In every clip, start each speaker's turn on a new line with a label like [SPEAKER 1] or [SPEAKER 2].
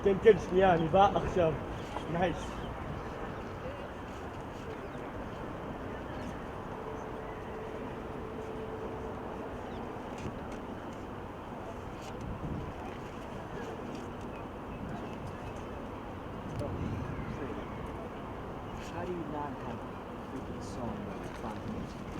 [SPEAKER 1] כן, כן, שנייה, אני בא עכשיו. נייס.
[SPEAKER 2] How do you not have a freaking song about fun music?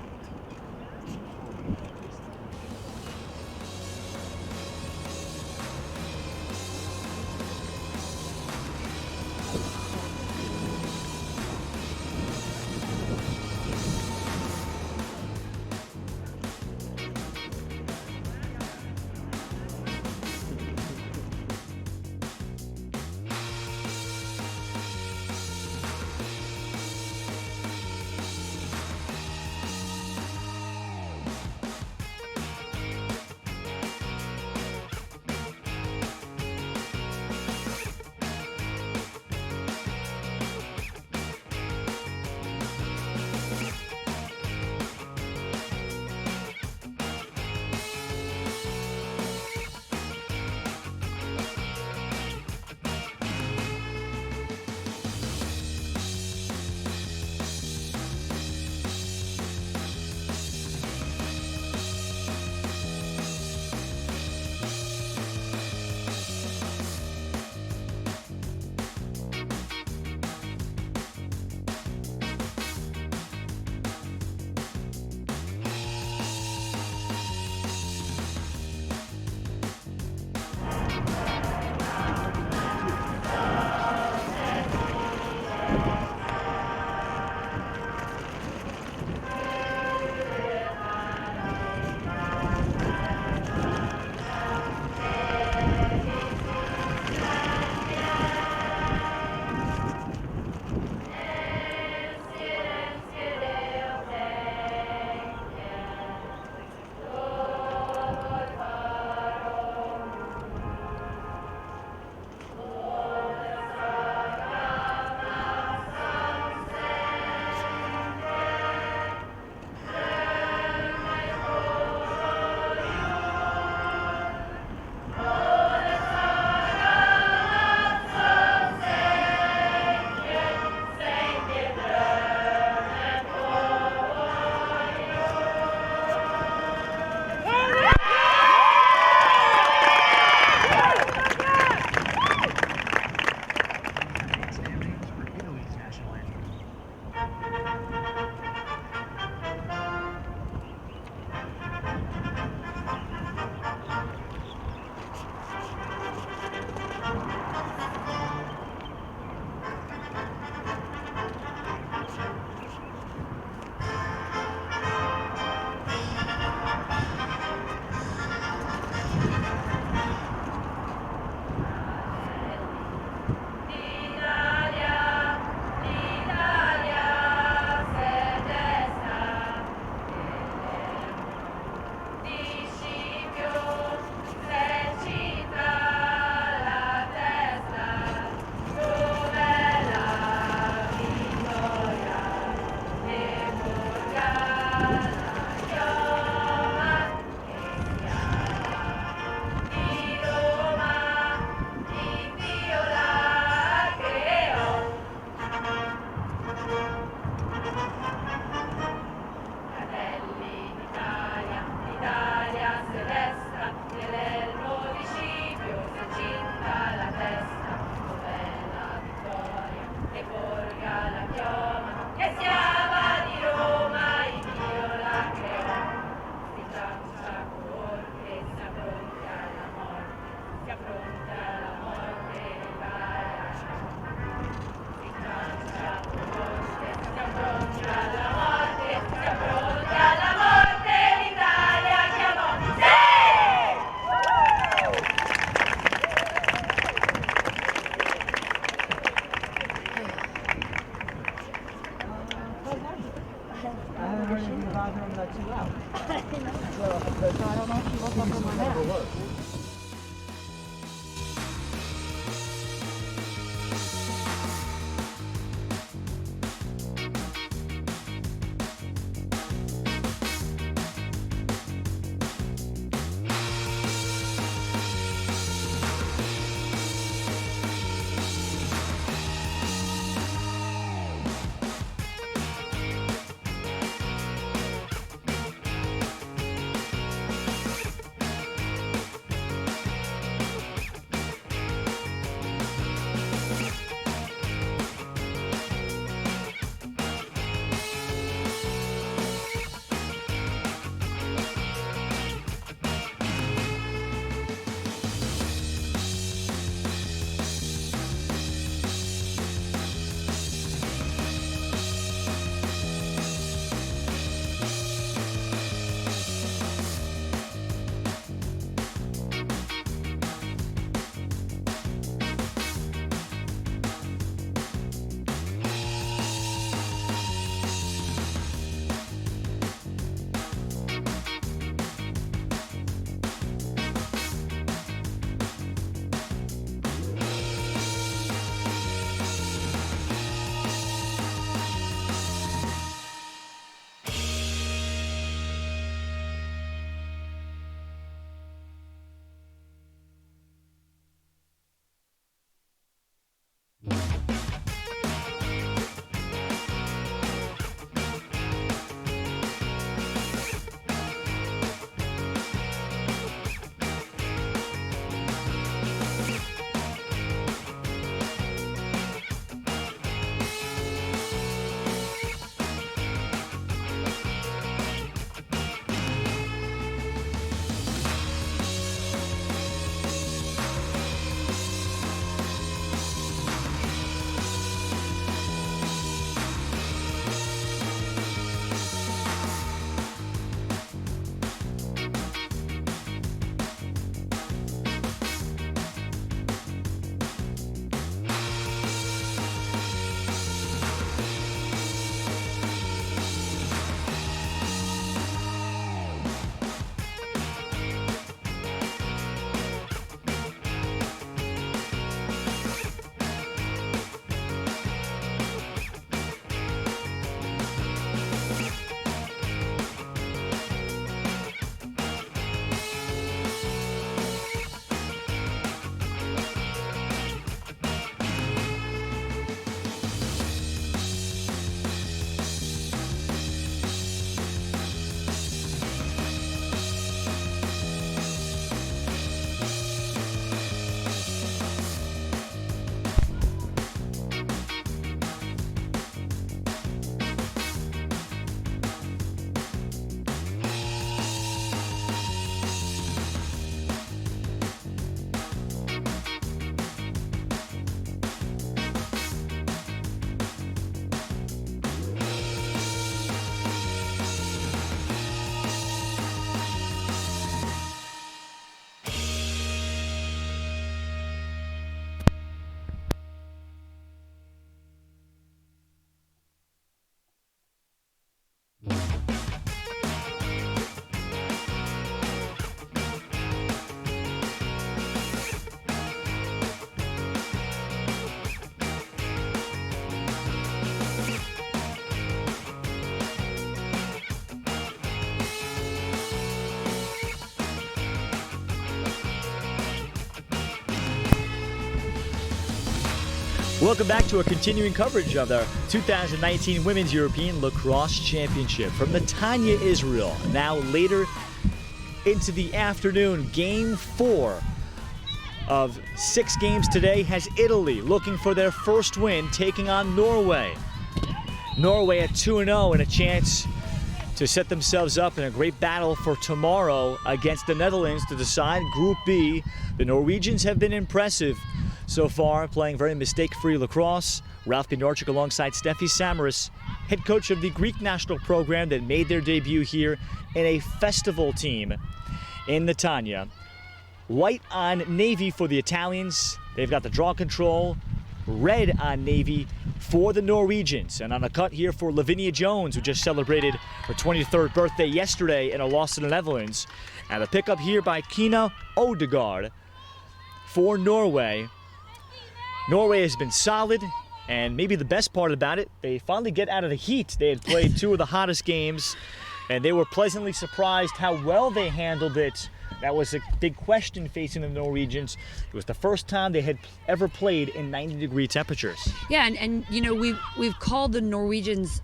[SPEAKER 3] Welcome back to our continuing coverage of the 2019 Women's European Lacrosse Championship from Netanya, Israel. Now later into the afternoon, Game 4 of 6 games today has Italy looking for their first win, taking on Norway. Norway at 2-0 and a chance to set themselves up in a great battle for tomorrow against the Netherlands to decide Group B. The Norwegians have been impressive so far, playing very mistake-free lacrosse. Ralph Gnarczyk alongside Steffi Samaras, head coach of the Greek national program that made their debut here in a festival team in Netanya. White on navy for the Italians. They've got the draw control. Red on navy for the Norwegians. And on a cut here for Lavinia Jones, who just celebrated her 23rd birthday yesterday in a loss to the Netherlands. And a pickup here by Kina Odegaard for Norway. Norway has been solid, and maybe the best part about it, they finally get out of the heat. They had played 2 of the hottest games, and they were pleasantly surprised how well they handled it. That was a big question facing the Norwegians. It was the first time they had ever played in 90-degree temperatures.
[SPEAKER 4] Yeah, and you know, we've called the Norwegians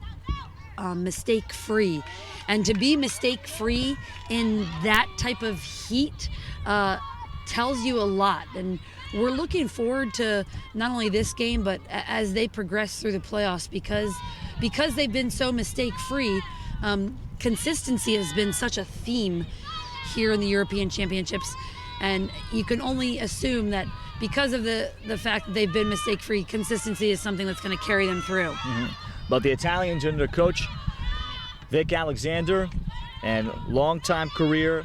[SPEAKER 4] mistake-free, and to be mistake-free in that type of heat tells you a lot. And we're looking forward to not only this game, but as they progress through the playoffs, because they've been so mistake-free. Consistency has been such a theme here in the European Championships, and you can only assume that because of the fact that they've been mistake-free, consistency is something that's going to carry them through.
[SPEAKER 3] But the Italians under their coach, Vic Alexander, and longtime career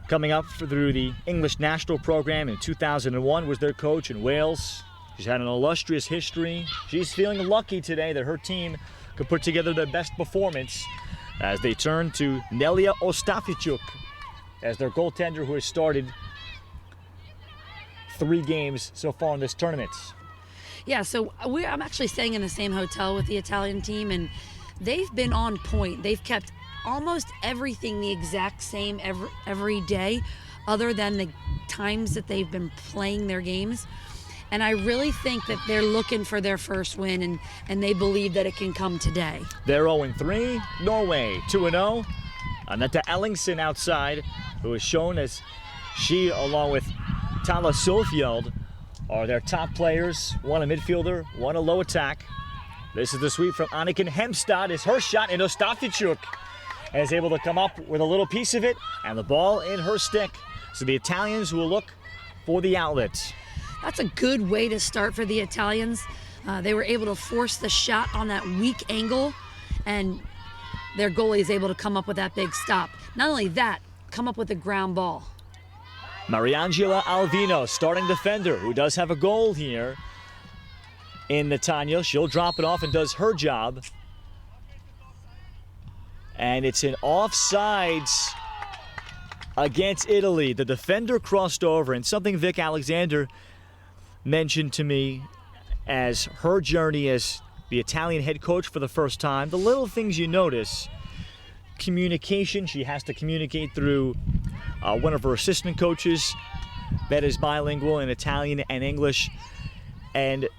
[SPEAKER 3] coming up through the English national program in 2001, was their coach in Wales. She's had an illustrious history. She's feeling lucky today that her team could put together their best performance as they turn to Nelia Ostafichuk as their goaltender, who has started 3 games so far in this tournament.
[SPEAKER 4] Yeah, so I'm actually staying in the same hotel with the Italian team, and they've been on point. They've kept almost everything the exact same every day, other than the times that they've been playing their games. And I really think that they're looking for their first win, and they believe that it can come today.
[SPEAKER 3] They're 0-3. Norway 2-0. Anette Ellingsen outside, who is shown as she, along with Tala Sofjeld, are their top players. One a midfielder, one a low attack. This is the sweep from Anniken Hemstad. Is her shot, and Ostafichuk is able to come up with a little piece of it, and the ball in her stick. So the Italians will look for the outlet.
[SPEAKER 4] That's a good way to start for the Italians. They were able to force the shot on that weak angle, and their goalie is able to come up with that big stop. Not only that, come up with a ground ball.
[SPEAKER 3] Mariangela Alvino, starting defender, who does have a goal here in Netanya. She'll drop it off and does her job. And it's an offsides against Italy. The defender crossed over, and something Vic Alexander mentioned to me as her journey as the Italian head coach for the first time. The little things you notice. Communication. She has to communicate through one of her assistant coaches that is bilingual in Italian and English. And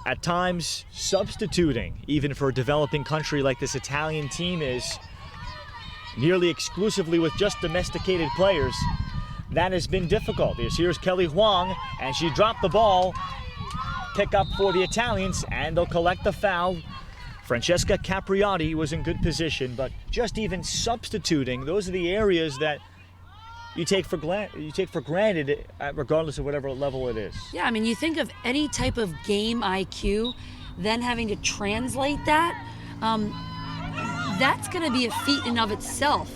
[SPEAKER 3] at times substituting, even for a developing country like this Italian team is, nearly exclusively with just domesticated players. That has been difficult. Here's Kelly Huang, and she dropped the ball. Pick up for the Italians, and they'll collect the foul. Francesca Capriati was in good position, but just even substituting, those are the areas that you take for granted, regardless of whatever level it is.
[SPEAKER 4] Yeah, I mean, you think of any type of game IQ, then having to translate that, that's going to be a feat in of itself.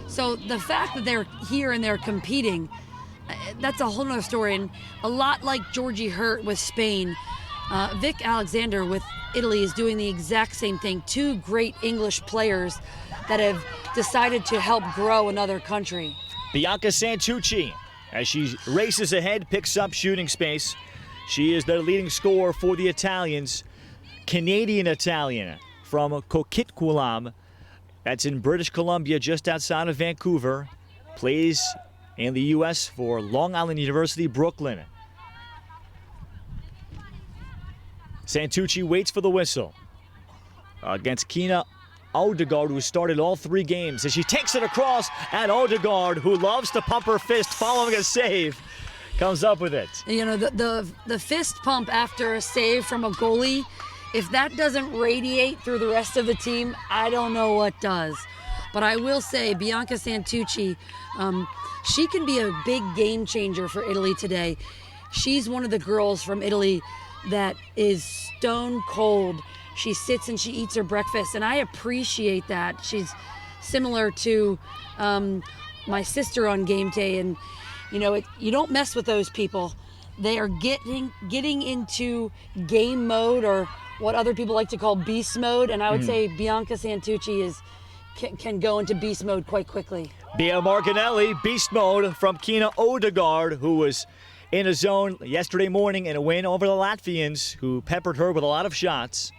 [SPEAKER 4] So the fact that they're here and they're competing, that's a whole nother story. And a lot like Georgie Hurt with Spain, Vic Alexander with Italy is doing the exact same thing. 2 great English players that have decided to help grow another country.
[SPEAKER 3] Bianca Santucci, as she races ahead, picks up shooting space. She is their leading scorer for the Italians. Canadian-Italian from Coquitlam. That's in British Columbia, just outside of Vancouver. Plays in the U.S. for Long Island University, Brooklyn. Santucci waits for the whistle against Kina Odegaard, who started all 3 games. As she takes it across, and Odegaard, who loves to pump her fist following a save, comes up with it.
[SPEAKER 4] You know, the fist pump after a save from a goalie, if that doesn't radiate through the rest of the team, I don't know what does. But I will say, Bianca Santucci, she can be a big game changer for Italy today. She's one of the girls from Italy that is stone cold. She sits and she eats her breakfast, and I appreciate that. She's similar to my sister on game day, and you know, you don't mess with those people. They are getting into game mode, or what other people like to call beast mode, and I would say Bianca Santucci can go into beast mode quite quickly.
[SPEAKER 3] Bia Martinelli, beast mode from Kina Odegaard, who was in a zone yesterday morning in a win over the Latvians, who peppered her with a lot of shots.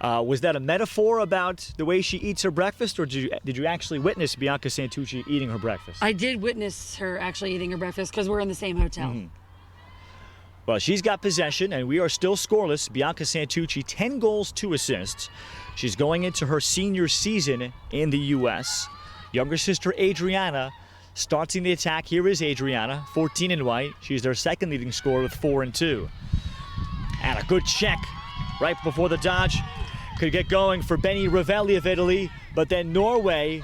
[SPEAKER 3] Was that a metaphor about the way she eats her breakfast, or did you actually witness Bianca Santucci eating her breakfast?
[SPEAKER 4] I did witness her actually eating her breakfast because we're in the same hotel.
[SPEAKER 3] Well, she's got possession, and we are still scoreless. Bianca Santucci, 10 goals, 2 assists. She's going into her senior season in the U.S. Younger sister Adriana starts in the attack. Here is Adriana, 14 and white. She's their second leading scorer with 4 and 2. And a good check right before the dodge could get going for Benny Ravelli of Italy, but then Norway,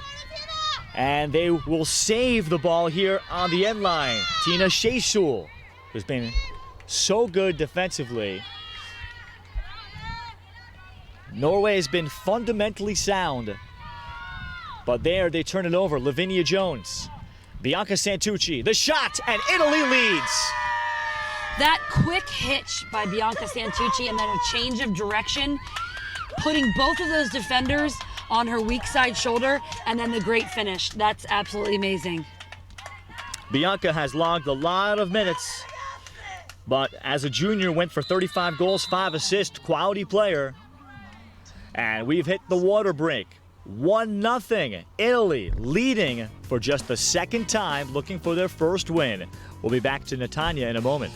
[SPEAKER 3] and they will save the ball here on the end line. Tina Shesul, who's been so good defensively. Norway has been fundamentally sound, but there they turn it over. Lavinia Jones, Bianca Santucci, the shot, and Italy leads.
[SPEAKER 4] That quick hitch by Bianca Santucci and then a change of direction, putting both of those defenders on her weak side shoulder, and then the great finish. That's absolutely amazing.
[SPEAKER 3] Bianca has logged a lot of minutes, but as a junior went for 35 goals, 5 assists, quality player. And we've hit the water break. 1-0. Italy leading for just the second time, looking for their first win. We'll be back to Netanya in a moment.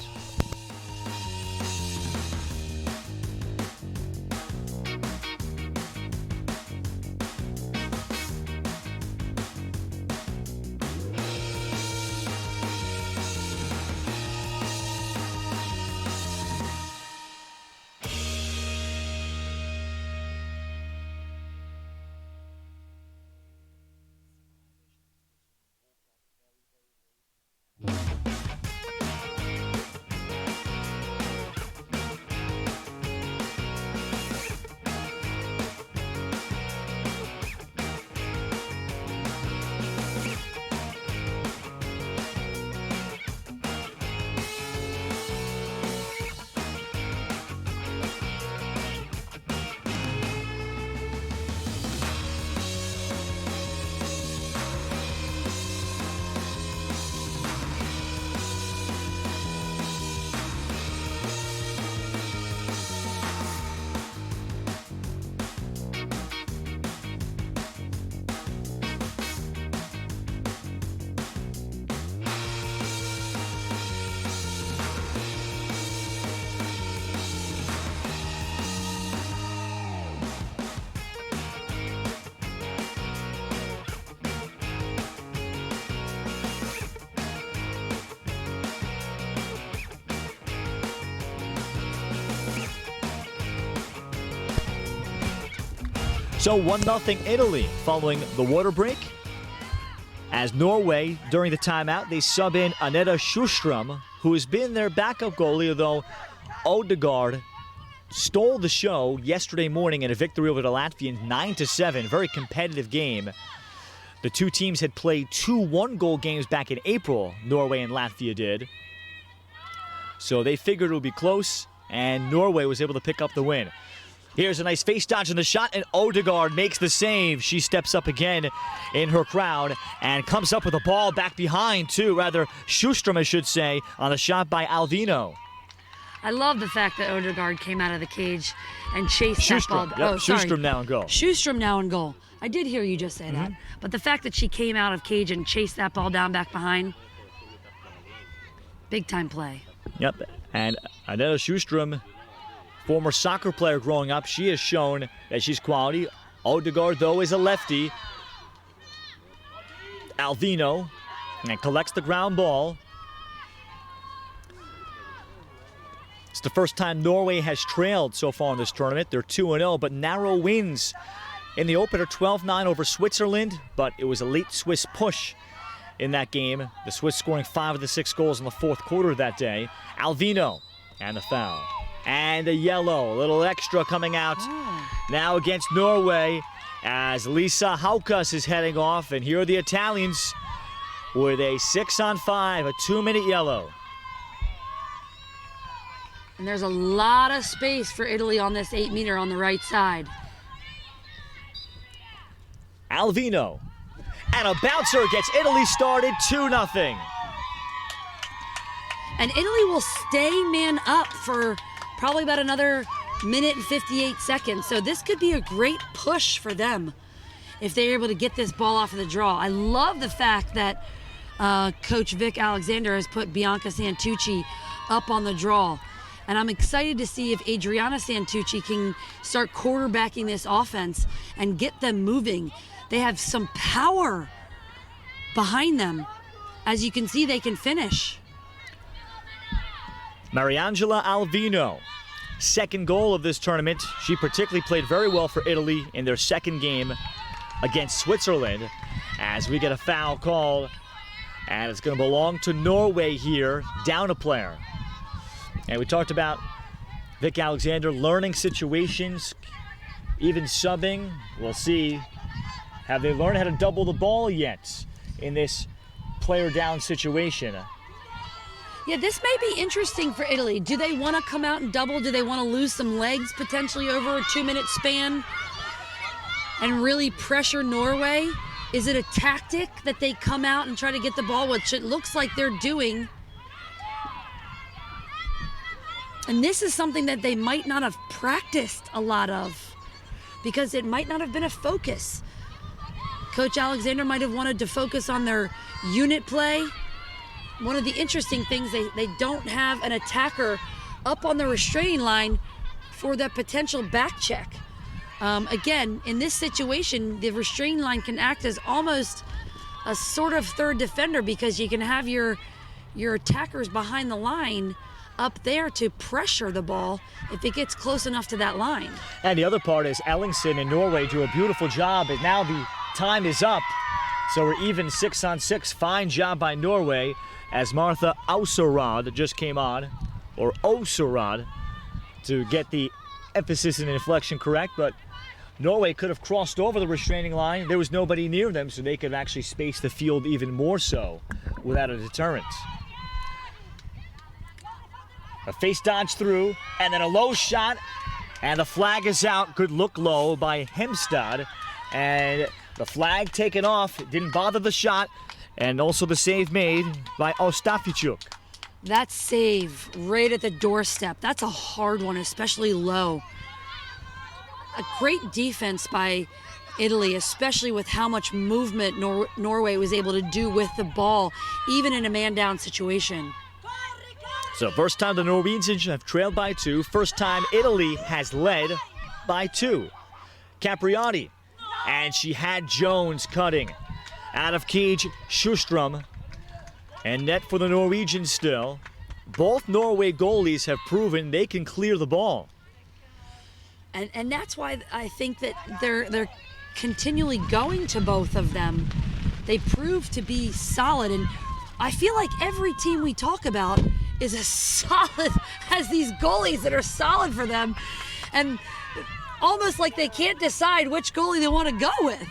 [SPEAKER 3] So 1-0 Italy following the water break. As Norway, during the timeout, they sub in Annette Sjostrom, who has been their backup goalie, although Odegaard stole the show yesterday morning in a victory over the Latvians, 9-7. Very competitive game. The two teams had played 2 one-goal games back in April, Norway and Latvia did. So they figured it would be close, and Norway was able to pick up the win. Here's a nice face dodge on the shot, and Odegaard makes the save. She steps up again in her crowd and comes up with a ball back behind, too. Rather, Sjostrom, I should say, on a shot by Alvino.
[SPEAKER 4] I love the fact that Odegaard came out of the cage and chased that ball.
[SPEAKER 3] Yep. Oh,
[SPEAKER 4] sorry.
[SPEAKER 3] Sjostrom now in goal.
[SPEAKER 4] Sjostrom now in goal. I did hear you just say that. But the fact that she came out of cage and chased that ball down back behind, big time play.
[SPEAKER 3] Yep, and Annette Sjostrom, Former soccer player growing up, she has shown that she's quality. Odegaard, though, is a lefty. Alvino and collects the ground ball. It's the first time Norway has trailed so far in this tournament. They're 2-0, but narrow wins in the opener, 12-9 over Switzerland, but it was a late Swiss push in that game. The Swiss scoring 5 of the 6 goals in the fourth quarter that day. Alvino and the foul. And a yellow, a little extra coming out now against Norway as Lisa Haukas is heading off. And here are the Italians with a 6-on-5, a 2-minute yellow.
[SPEAKER 4] And there's a lot of space for Italy on this 8-meter on the right side.
[SPEAKER 3] Alvino. And a bouncer gets Italy started 2-0.
[SPEAKER 4] And Italy will stay man up for probably about another minute and 58 seconds. So this could be a great push for them if they're able to get this ball off of the draw. I love the fact that Coach Vic Alexander has put Bianca Santucci up on the draw. And I'm excited to see if Adriana Santucci can start quarterbacking this offense and get them moving. They have some power behind them. As you can see, they can finish.
[SPEAKER 3] Mariangela Alvino, second goal of this tournament. She particularly played very well for Italy in their second game against Switzerland. As we get a foul call, and it's going to belong to Norway here, down a player. And we talked about Vic Alexander learning situations, even subbing. We'll see. Have they learned how to double the ball yet in this player down situation?
[SPEAKER 4] Yeah, this may be interesting for Italy. Do they want to come out and double? Do they want to lose some legs potentially over a 2-minute span and really pressure Norway? Is it a tactic that they come out and try to get the ball, which it looks like they're doing? And this is something that they might not have practiced a lot of because it might not have been a focus. Coach Alexander might have wanted to focus on their unit play. One of the interesting things, they don't have an attacker up on the restraining line for that potential back check. Again, in this situation, the restraining line can act as almost a sort of third defender because you can have your attackers behind the line up there to pressure the ball if it gets close enough to that line.
[SPEAKER 3] And the other part is Ellingson and Norway do a beautiful job, and now the time is up. So we're even 6-on-6. Fine job by Norway as Martha Auserad just came on, or Auserad, to get the emphasis and inflection correct, but Norway could have crossed over the restraining line. There was nobody near them, so they could actually space the field even more so without a deterrent. A face dodge through, and then a low shot, and the flag is out. Good look low by Hemstad, and the flag taken off. It didn't bother the shot, and also the save made by Ostafichuk.
[SPEAKER 4] That save right at the doorstep, that's a hard one, especially low. A great defense by Italy, especially with how much movement Norway was able to do with the ball, even in a man-down situation.
[SPEAKER 3] So first time the Norwegians have trailed by 2. First time Italy has led by 2. Capriati, and she had Jones cutting. Out of cage, Sjustrom, and net for the Norwegians still. Both Norway goalies have proven they can clear the ball.
[SPEAKER 4] And that's why I think that they're continually going to both of them. They prove to be solid, and I feel like every team we talk about is has these goalies that are solid for them, and almost like they can't decide which goalie they want to go with.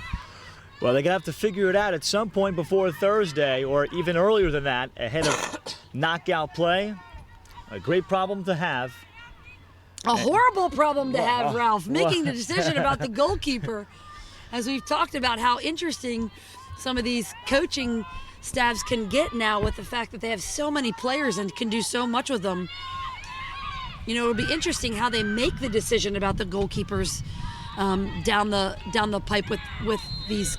[SPEAKER 3] Well, they're going to have to figure it out at some point before Thursday, or even earlier than that, ahead of knockout play. A great problem to have.
[SPEAKER 4] A horrible problem to have, Ralph, making the decision about the goalkeeper. As we've talked about how interesting some of these coaching staffs can get now with the fact that they have so many players and can do so much with them. You know, it'll be interesting how they make the decision about the goalkeepers down the pipe with these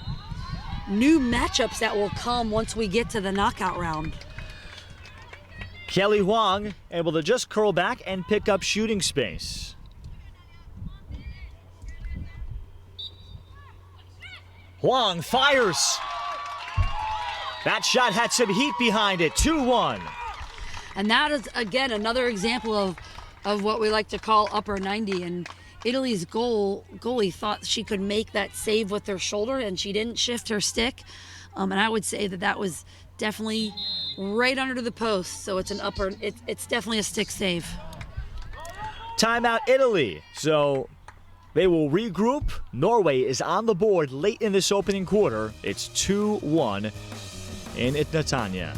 [SPEAKER 4] new matchups that will come once we get to the knockout round.
[SPEAKER 3] Kelly Huang able to just curl back and pick up shooting space. Huang fires. That shot had some heat behind it. 2-1.
[SPEAKER 4] And that is, again, another example of what we like to call upper 90. And Italy's goalie thought she could make that save with her shoulder, and she didn't shift her stick. And I would say that was definitely right under the post. So it's an upper, it's definitely a stick save.
[SPEAKER 3] Timeout Italy. So they will regroup. Norway is on the board late in this opening quarter. It's 2-1 in Netanya.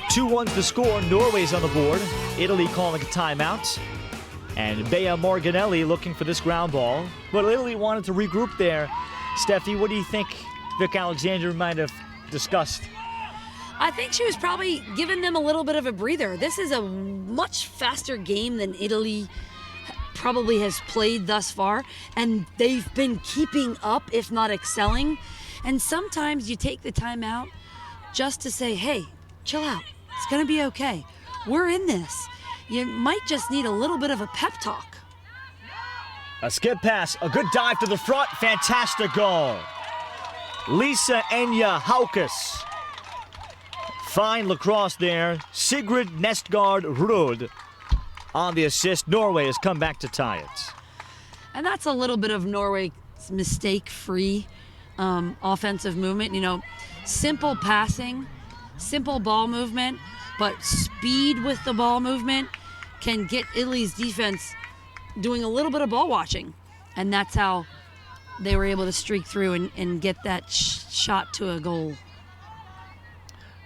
[SPEAKER 3] Two-one's the score. Norway's on the board. Italy calling a timeout. And Bea Morganelli looking for this ground ball. But Italy wanted to regroup there. Steffi, what do you think Vic Alexander might have discussed?
[SPEAKER 4] I think she was probably giving them a little bit of a breather. This is a much faster game than Italy probably has played thus far, and they've been keeping up, if not excelling. And sometimes you take the time out just to say, hey, chill out. It's gonna be okay. We're in this. You might just need a little bit of a pep talk.
[SPEAKER 3] A skip pass, a good dive to the front, fantastic goal. Lisa Enya Haukus. Fine lacrosse there. Sigrid Nestgaard Rud on the assist. Norway has come back to tie it.
[SPEAKER 4] And that's a little bit of Norway's mistake-free offensive movement. You know, simple passing, simple ball movement, but speed with the ball movement can get Italy's defense doing a little bit of ball watching. And that's how they were able to streak through and get that shot to a goal.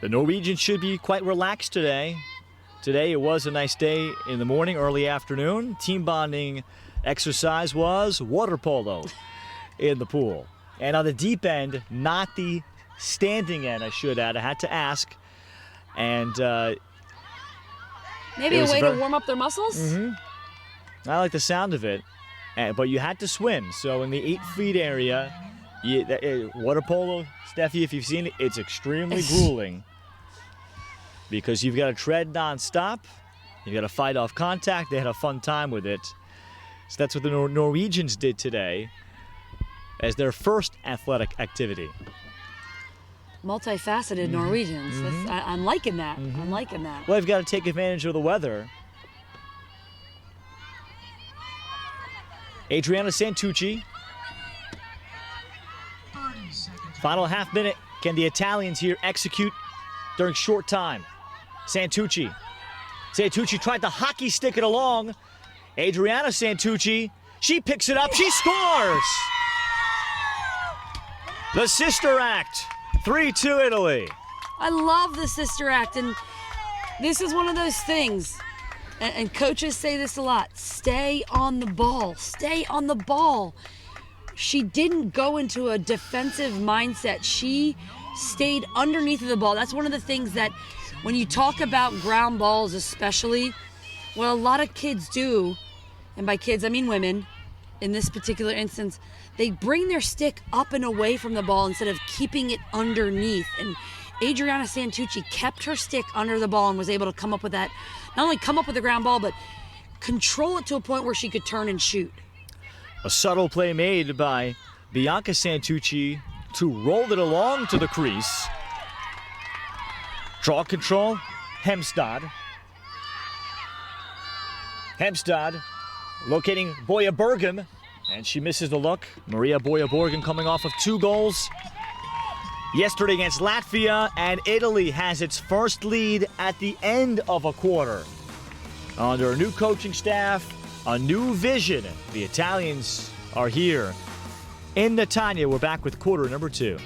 [SPEAKER 3] The Norwegians should be quite relaxed today. Today it was a nice day in the morning, early afternoon. Team bonding exercise was water polo in the pool. And on the deep end, not the standing end, I should add. I had to ask. And
[SPEAKER 4] maybe a way to warm up their muscles?
[SPEAKER 3] Mm-hmm. I like the sound of it. But you had to swim. So in the 8 feet area, water polo, Steffi, if you've seen it, it's extremely grueling. Because you've got to tread nonstop. You've got to fight off contact. They had a fun time with it. So that's what the Norwegians did today as their first athletic activity.
[SPEAKER 4] Multifaceted Norwegians. I'm liking that. I'm liking that.
[SPEAKER 3] Well, they've got to take advantage of the weather. Adriana Santucci. Final half minute. Can the Italians here execute during short time? Santucci. Santucci tried to hockey stick it along. Adriana Santucci. She picks it up. She scores! The Sister Act. 3-2 Italy.
[SPEAKER 4] I love the Sister Act, and this is one of those things, and coaches say this a lot, stay on the ball, stay on the ball. She didn't go into a defensive mindset. She stayed underneath of the ball. That's one of the things that when you talk about ground balls especially, what a lot of kids do, and by kids I mean women, in this particular instance, they bring their stick up and away from the ball instead of keeping it underneath. And Adriana Santucci kept her stick under the ball and was able to come up with that, not only come up with the ground ball, but control it to a point where she could turn and shoot.
[SPEAKER 3] A subtle play made by Bianca Santucci to roll it along to the crease. Draw control, Hemstad. Hemstad locating Boya Bergam, and she misses the look. Maria Boya Bergam coming off of 2 goals yesterday against Latvia, and Italy has its first lead at the end of a quarter. Under a new coaching staff, a new vision, the Italians are here in Netanya. We're back with quarter number 2.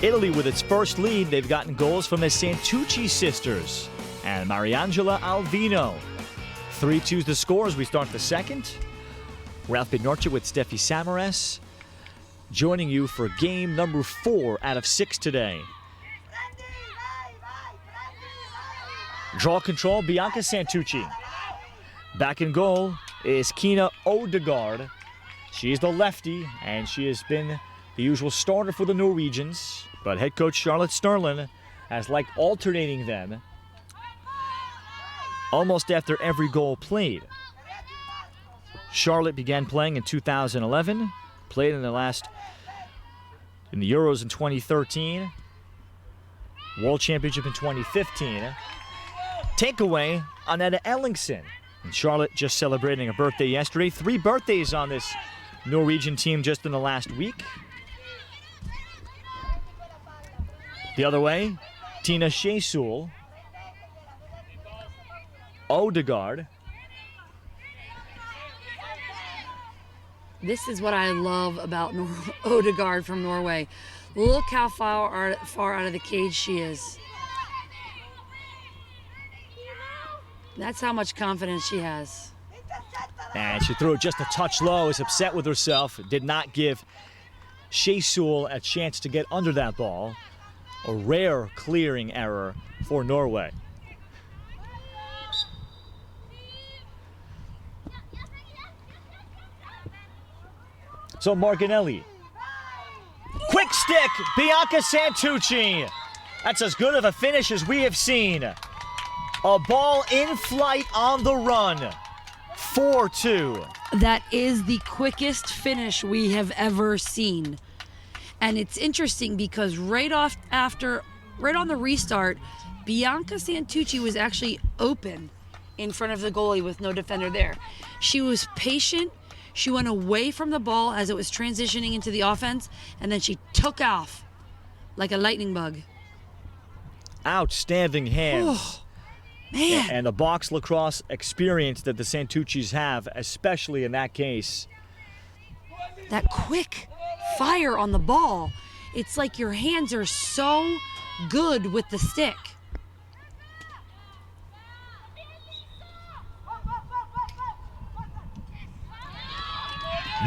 [SPEAKER 3] Italy with its first lead. They've gotten goals from the Santucci sisters and Mariangela Alvino. 3-2's the score as we start the second. Ralph Bednarczyk with Steffi Samaras. joining you for game number 4 out of 6 today. Draw control, Bianca Santucci. Back in goal is Kina Odegaard. She is the lefty, and she has been the usual starter for the Norwegians. But head coach Charlotte Sterling has liked alternating them almost after every goal played. Charlotte began playing in 2011, played in the Euros in 2013, World Championship in 2015. Takeaway, Annette Ellingsen. And Charlotte just celebrating a birthday yesterday. 3 birthdays on this Norwegian team just in the last week. The other way, Tina Sjesul, Odegaard.
[SPEAKER 4] This is what I love about Odegaard from Norway. Look how far out of the cage she is. That's how much confidence she has.
[SPEAKER 3] And she threw it just a touch low, is upset with herself. Did not give Sjesul a chance to get under that ball. A rare clearing error for Norway. So Marginelli. Quick stick, Bianca Santucci. That's as good of a finish as we have seen. A ball in flight on the run. 4-2.
[SPEAKER 4] That is the quickest finish we have ever seen. And it's interesting because right on the restart, Bianca Santucci was actually open in front of the goalie with no defender there. She was patient. She went away from the ball as it was transitioning into the offense, and then she took off like a lightning bug.
[SPEAKER 3] Outstanding hands.
[SPEAKER 4] Oh, man.
[SPEAKER 3] And the box lacrosse experience that the Santuccis have, especially in that case.
[SPEAKER 4] That quick fire on the ball. It's like your hands are so good with the stick.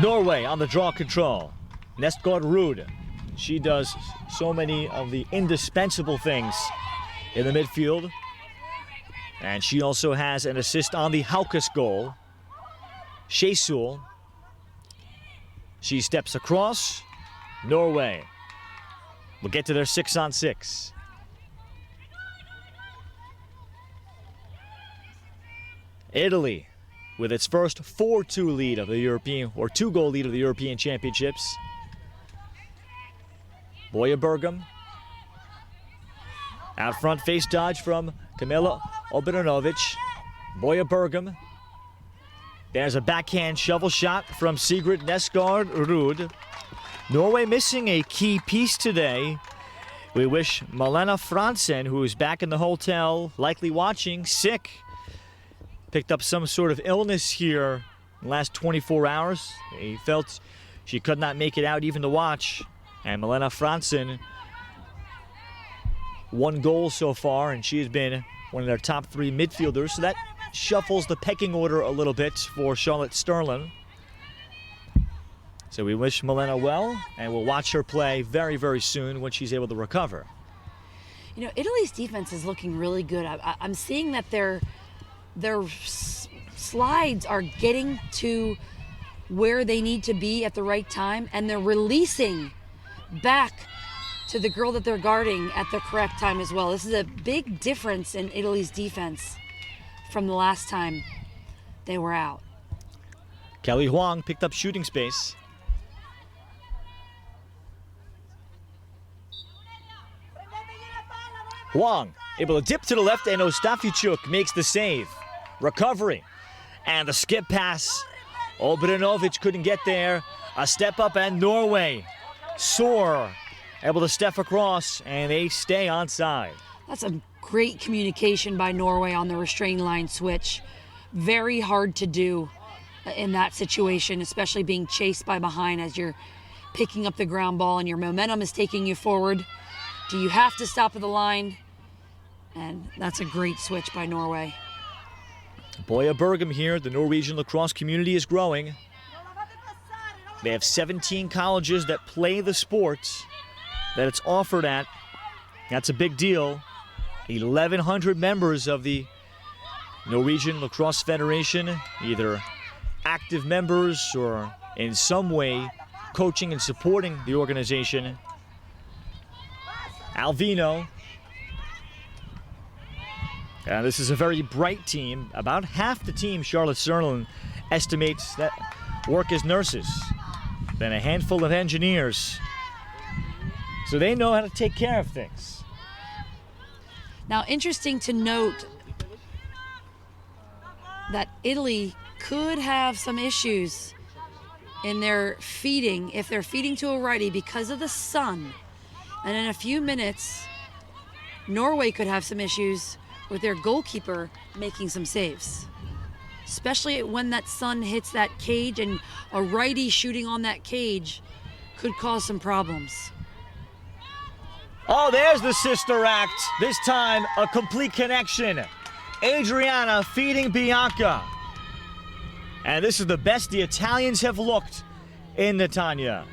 [SPEAKER 3] Norway on the draw control. Nestgaard Ruud. She does so many of the indispensable things in the midfield. And she also has an assist on the Haukus goal. Sjesul. She steps across. Norway will get to their 6-on-6. Italy with its first 4-2 lead of the European, or 2-goal lead of the European Championships. Boya Bergam. Out front, face dodge from Kamila Obranovic. Boya Bergam. There's a backhand shovel shot from Sigrid Nestgaard Ruud. Norway missing a key piece today. We wish Malena Fransen, who is back in the hotel, likely watching, sick. Picked up some sort of illness here in the last 24 hours. He felt she could not make it out even to watch. And Malena Fransen, 1 goal so far, and she has been one of their top 3 midfielders. So that shuffles the pecking order a little bit for Charlotte Sterling. So we wish Malena well, and we'll watch her play very, very soon when she's able to recover.
[SPEAKER 4] You know, Italy's defense is looking really good. I'm seeing that their slides are getting to where they need to be at the right time, and they're releasing back to the girl that they're guarding at the correct time as well. This is a big difference in Italy's defense from the last time they were out.
[SPEAKER 3] Kelly Huang picked up shooting space. Huang able to dip to the left, and Ostafichuk makes the save. Recovery. And the skip pass. Obranovic couldn't get there. A step up, and Norway soar. Able to step across, and they stay onside.
[SPEAKER 4] That's a great communication by Norway on the restraint line switch. Very hard to do in that situation, especially being chased by behind as you're picking up the ground ball and your momentum is taking you forward. Do you have to stop at the line? And that's a great switch by Norway.
[SPEAKER 3] Boya Bergam here. The Norwegian lacrosse community is growing. They have 17 colleges that play the sport that it's offered at. That's a big deal. 1,100 members of the Norwegian Lacrosse Federation, either active members or in some way coaching and supporting the organization. Alvino. This is a very bright team. About half the team, Charlotte Serlin estimates, that work as nurses. Then a handful of engineers. So they know how to take care of things.
[SPEAKER 4] Now, interesting to note that Italy could have some issues in their feeding, if they're feeding to a righty because of the sun. And in a few minutes, Norway could have some issues with their goalkeeper making some saves. Especially when that sun hits that cage, and a righty shooting on that cage could cause some problems.
[SPEAKER 3] Oh, there's the sister act. This time, a complete connection. Adriana feeding Bianca. And this is the best the Italians have looked in Netanya.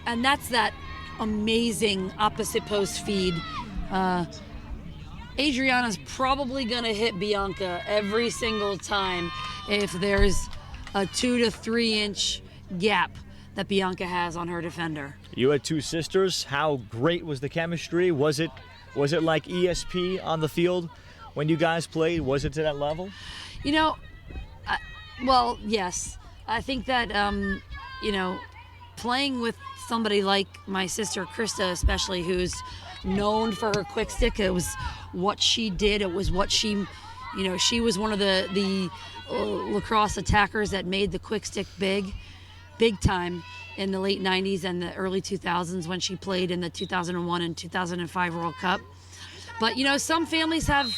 [SPEAKER 4] And that's that amazing opposite post feed. Adriana's probably gonna hit Bianca every single time if there's a 2 to 3 inch gap that Bianca has on her defender.
[SPEAKER 3] You had two sisters. How great was the chemistry? Was it like ESP on the field when you guys played? Was it to that level?
[SPEAKER 4] You know, well, yes. I think that, you know, playing with somebody like my sister Krista, especially, who's known for her quick stick, it was what she did. It was what she, you know, she was one of the lacrosse attackers that made the quick stick big time in the late 90s and the early 2000s when she played in the 2001 and 2005 World Cup. But, you know, some families have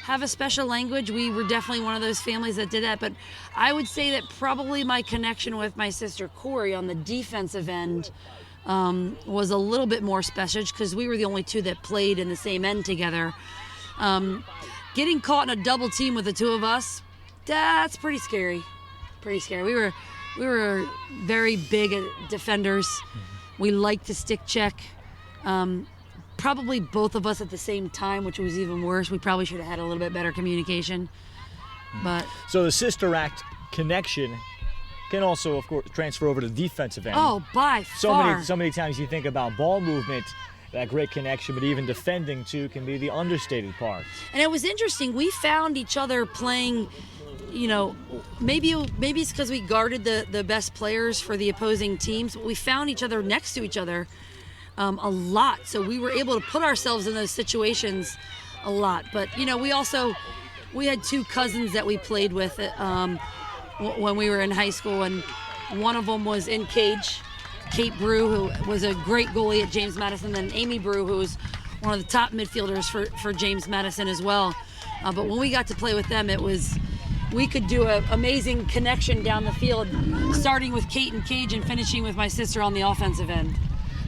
[SPEAKER 4] a special language. We were definitely one of those families that did that. But I would say that probably my connection with my sister Corey on the defensive end was a little bit more special because we were the only two that played in the same end together. Getting caught in a double team with the two of us, that's pretty scary. Pretty scary. We were very big defenders. We liked to stick check. Probably both of us at the same time, which was even worse. We probably should have had a little bit better communication. But
[SPEAKER 3] so the sister act connection can also, of course, transfer over to the defensive end.
[SPEAKER 4] oh, by far.
[SPEAKER 3] So many times you think about ball movement, that great connection, but even defending too can be the understated part.
[SPEAKER 4] And it was interesting. We found each other playing, you know, maybe it's because we guarded the best players for the opposing teams. But we found each other next to each other a lot. So we were able to put ourselves in those situations a lot. But, you know, we had two cousins that we played with when we were in high school, and one of them was in cage, Kate Brew, who was a great goalie at James Madison, and Amy Brew, who was one of the top midfielders for James Madison as well. But when we got to play with them, we could do an amazing connection down the field, starting with Kate and cage and finishing with my sister on the offensive end.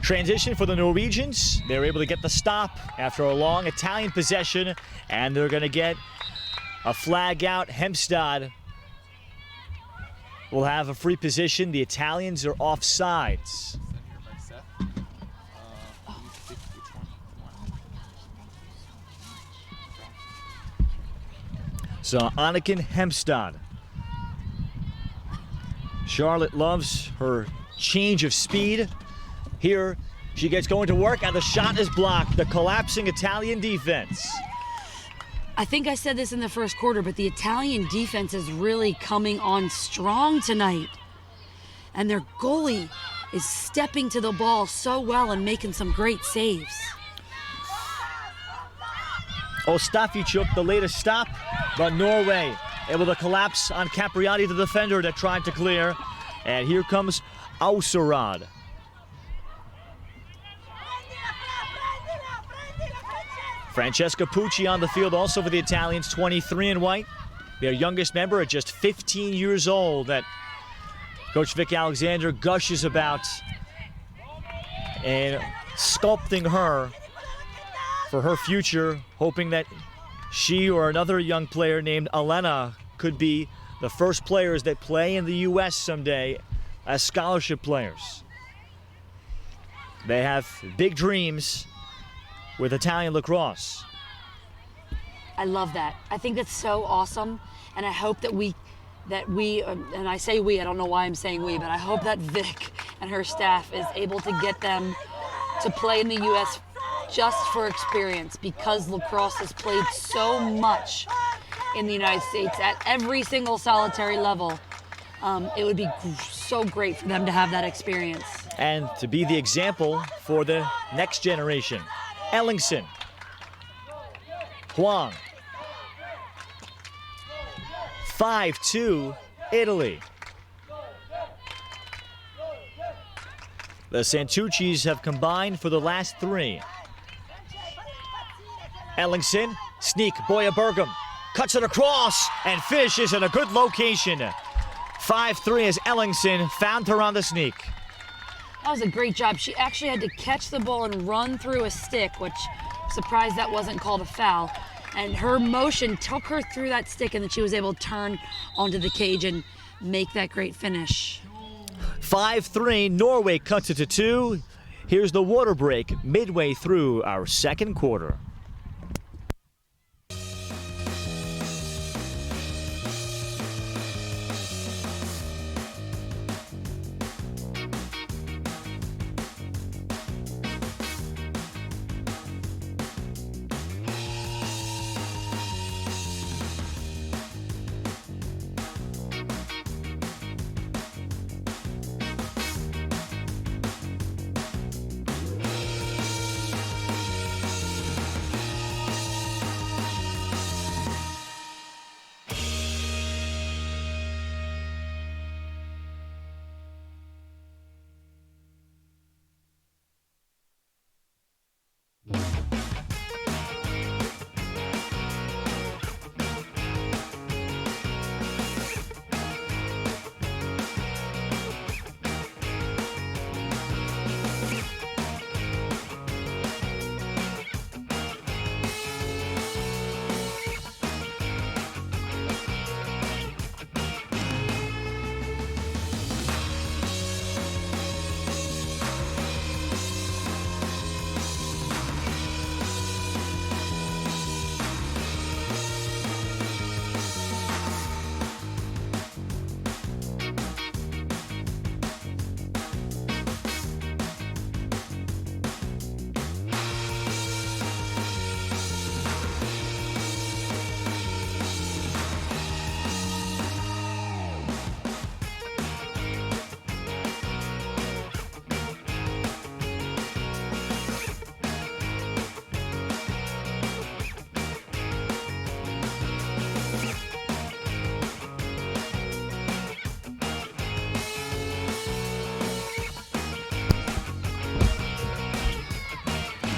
[SPEAKER 3] Transition for the Norwegians. They're able to get the stop after a long Italian possession, and they're going to get a flag out. Hemstad will have a free position. The Italians are offsides. So Anniken Hemstad. Charlotte loves her change of speed. Here she gets going to work, and the shot is blocked. The collapsing Italian defense.
[SPEAKER 4] I think I said this in the first quarter, but the Italian defense is really coming on strong tonight. And their goalie is stepping to the ball so well and making some great saves.
[SPEAKER 3] Ostafichuk, the latest stop, but Norway able to collapse on Capriati, the defender that tried to clear. And here comes Auserad. Francesca Pucci on the field also for the Italians, 23 in white. Their youngest member at just 15 years old that Coach Vic Alexander gushes about, and sculpting her for her future, hoping that she or another young player named Elena could be the first players that play in the U.S. someday as scholarship players. They have big dreams with Italian lacrosse.
[SPEAKER 4] I love that. I think that's so awesome, and I hope that we, and I say we, I don't know why I'm saying we, but I hope that Vic and her staff is able to get them to play in the U.S. just for experience, because lacrosse is played so much in the United States at every single solitary level. It would be so great for them to have that experience.
[SPEAKER 3] And to be the example for the next generation. Ellingson. Huang. 5-2, Italy. The Santucci's have combined for the last three. Ellingson, sneak, Boya Bergam, cuts it across and finishes in a good location. 5-3 as Ellingson found her on the sneak.
[SPEAKER 4] That was a great job. She actually had to catch the ball and run through a stick, which I'm surprised that wasn't called a foul. And her motion took her through that stick, and then she was able to turn onto the cage and make that great finish.
[SPEAKER 3] 5-3, Norway cuts it to 2. Here's the water break midway through our second quarter.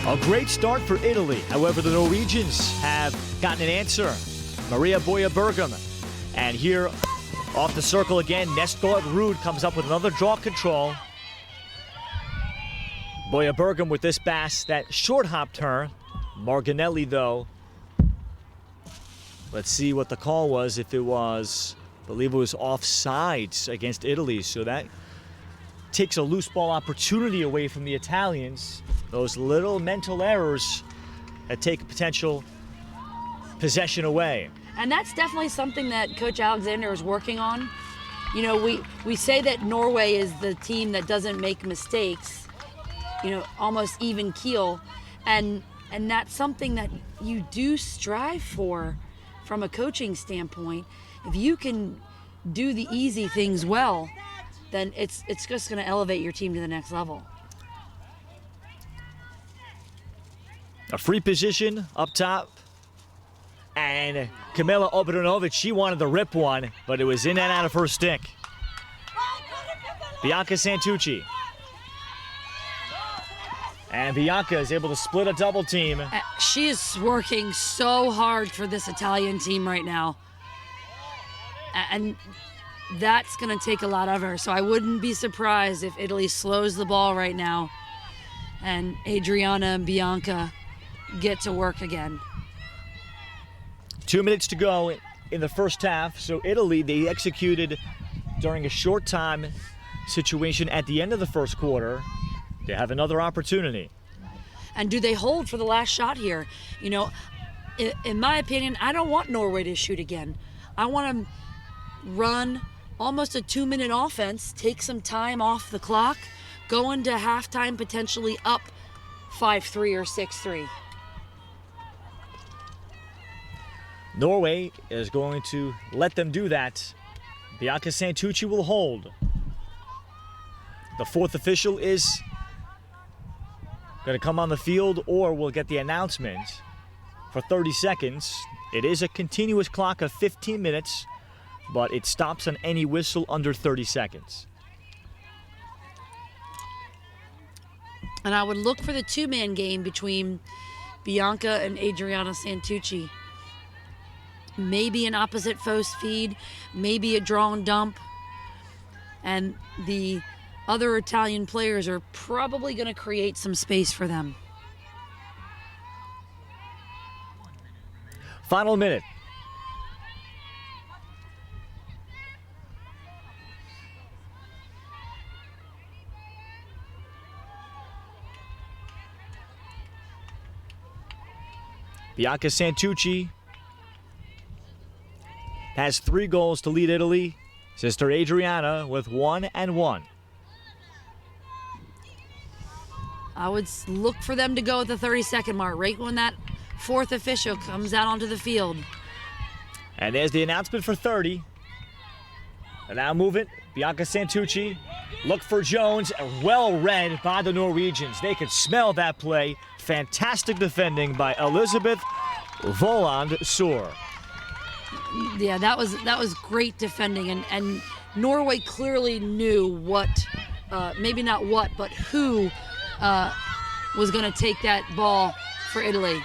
[SPEAKER 3] A great start for Italy. However, the Norwegians have gotten an answer. Maria Boya Bergam. And here, off the circle again, Nestor Ruud comes up with another draw control. Boya Bergam with this pass that short-hopped her. Marginelli, though. Let's see what the call was. If it was, I believe it was offsides against Italy. So that takes a loose ball opportunity away from the Italians. Those little mental errors that take potential possession away.
[SPEAKER 4] And that's definitely something that Coach Alexander is working on. You know, we say that Norway is the team that doesn't make mistakes, you know, almost even keel. And that's something that you do strive for from a coaching standpoint. If you can do the easy things well, then it's just going to elevate your team to the next level.
[SPEAKER 3] A free position up top. And Kamila Obranovic, she wanted to rip one, but it was in and out of her stick. Bianca Santucci. And Bianca is able to split a double team.
[SPEAKER 4] She is working so hard for this Italian team right now. And that's going to take a lot of her. So I wouldn't be surprised if Italy slows the ball right now and Adriana and Bianca get to work again.
[SPEAKER 3] 2 minutes to go in the first half. So Italy, they executed during a short time situation at the end of the first quarter, they have another opportunity.
[SPEAKER 4] And do they hold for the last shot here? You know, in my opinion, I don't want Norway to shoot again. I want to run almost a 2-minute offense, take some time off the clock, go into halftime potentially up 5-3 or 6-3.
[SPEAKER 3] Norway is going to let them do that. Bianca Santucci will hold. The fourth official is going to come on the field, or we'll get the announcement for 30 seconds. It is a continuous clock of 15 minutes, but it stops on any whistle under 30 seconds.
[SPEAKER 4] And I would look for the two-man game between Bianca and Adriana Santucci. Maybe an opposite force feed, maybe a draw and dump. And the other Italian players are probably going to create some space for them.
[SPEAKER 3] Final minute. Bianca Santucci has 3 goals to lead Italy. Sister Adriana with 1 and 1.
[SPEAKER 4] I would look for them to go at the 30-second mark, right when that fourth official comes out onto the field.
[SPEAKER 3] And there's the announcement for 30. And now move it. Bianca Santucci. Look for Jones. Well read by the Norwegians. They could smell that play. Fantastic defending by Elizabeth Voland Soar.
[SPEAKER 4] Yeah, that was great defending, and Norway clearly knew what, maybe not what, but who was going to take that ball for Italy.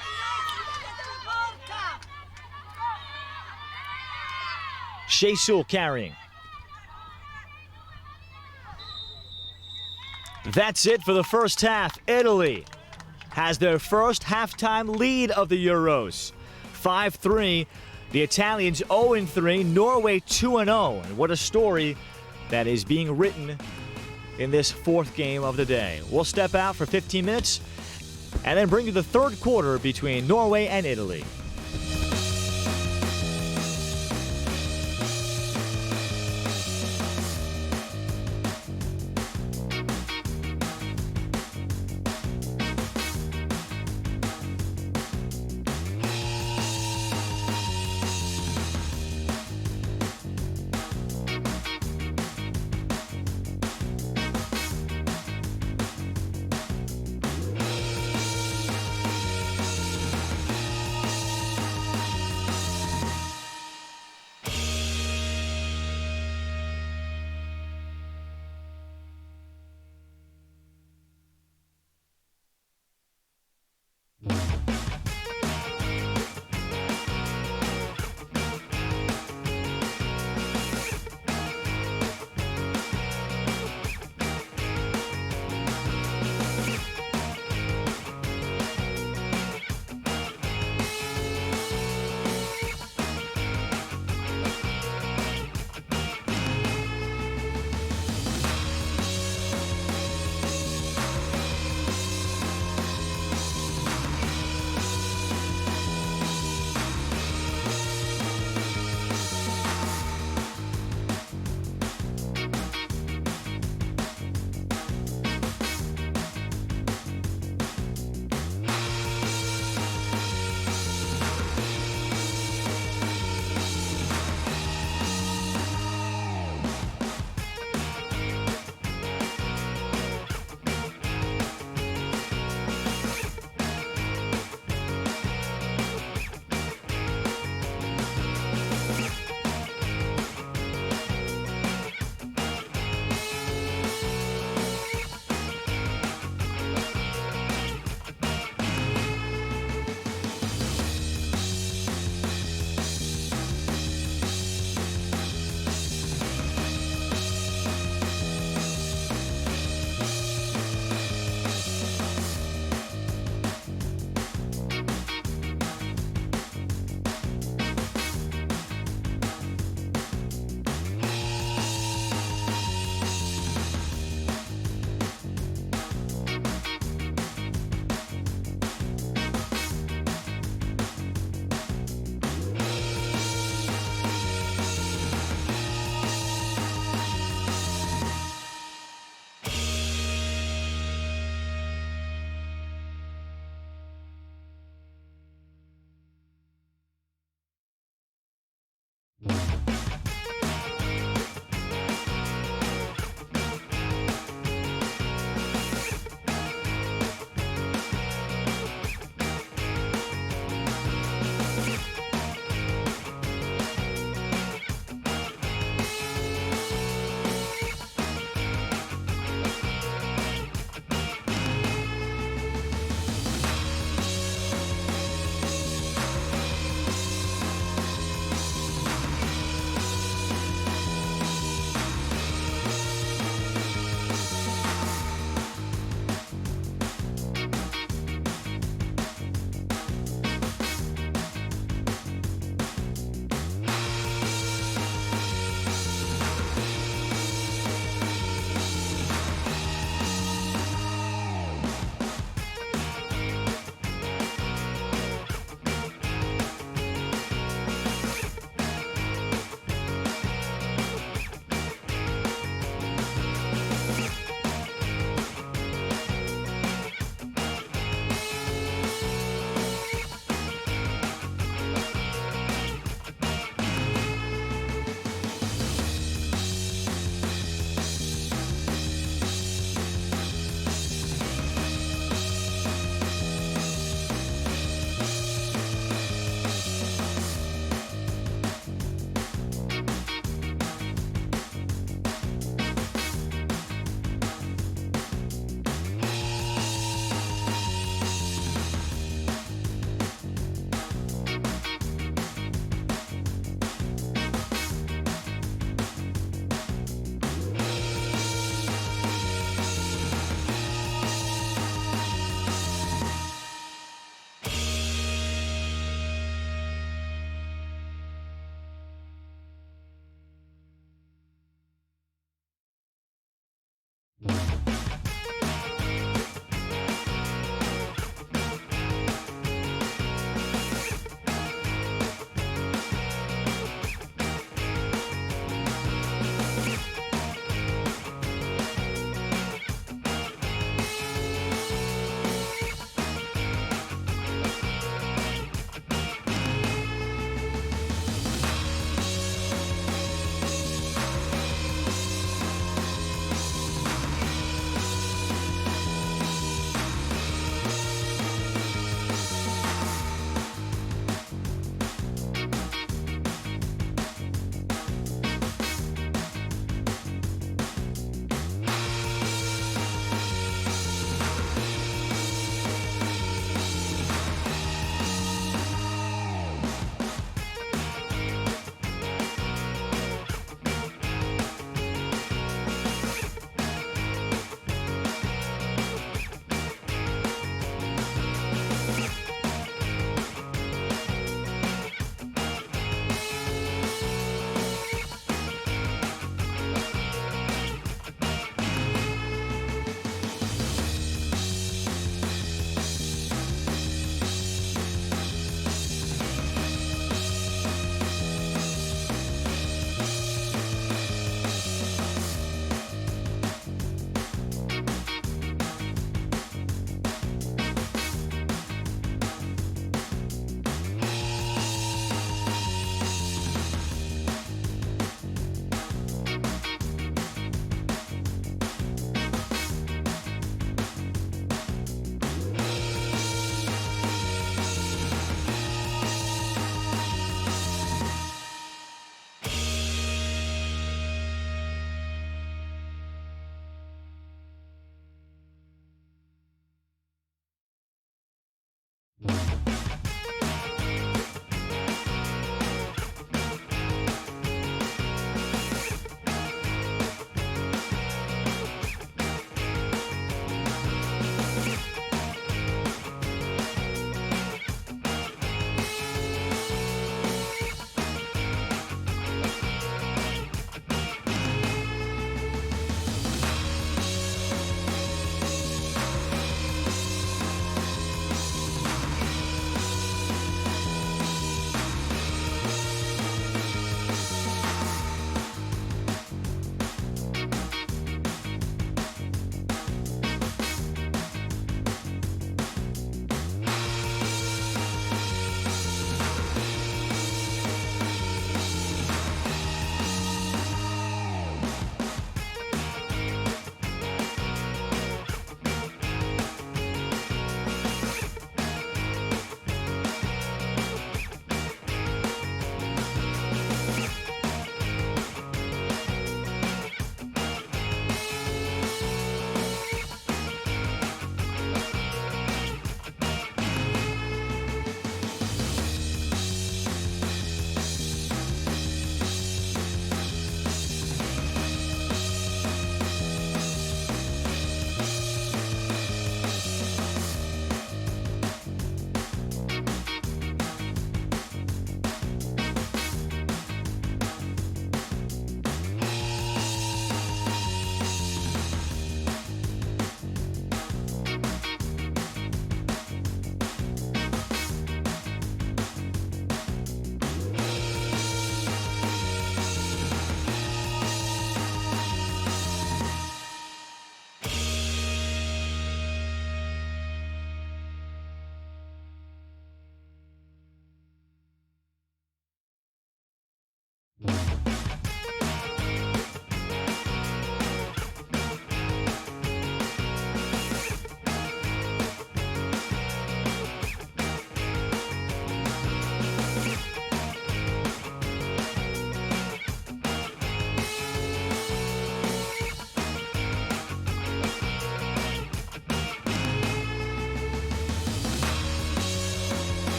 [SPEAKER 3] Shea Sewell carrying. That's it for the first half. Italy has their first halftime lead of the Euros. 5-3. The Italians 0-3, Norway 2-0. And what a story that is being written in this fourth game of the day. We'll step out for 15 minutes and then bring you the third quarter between Norway and Italy.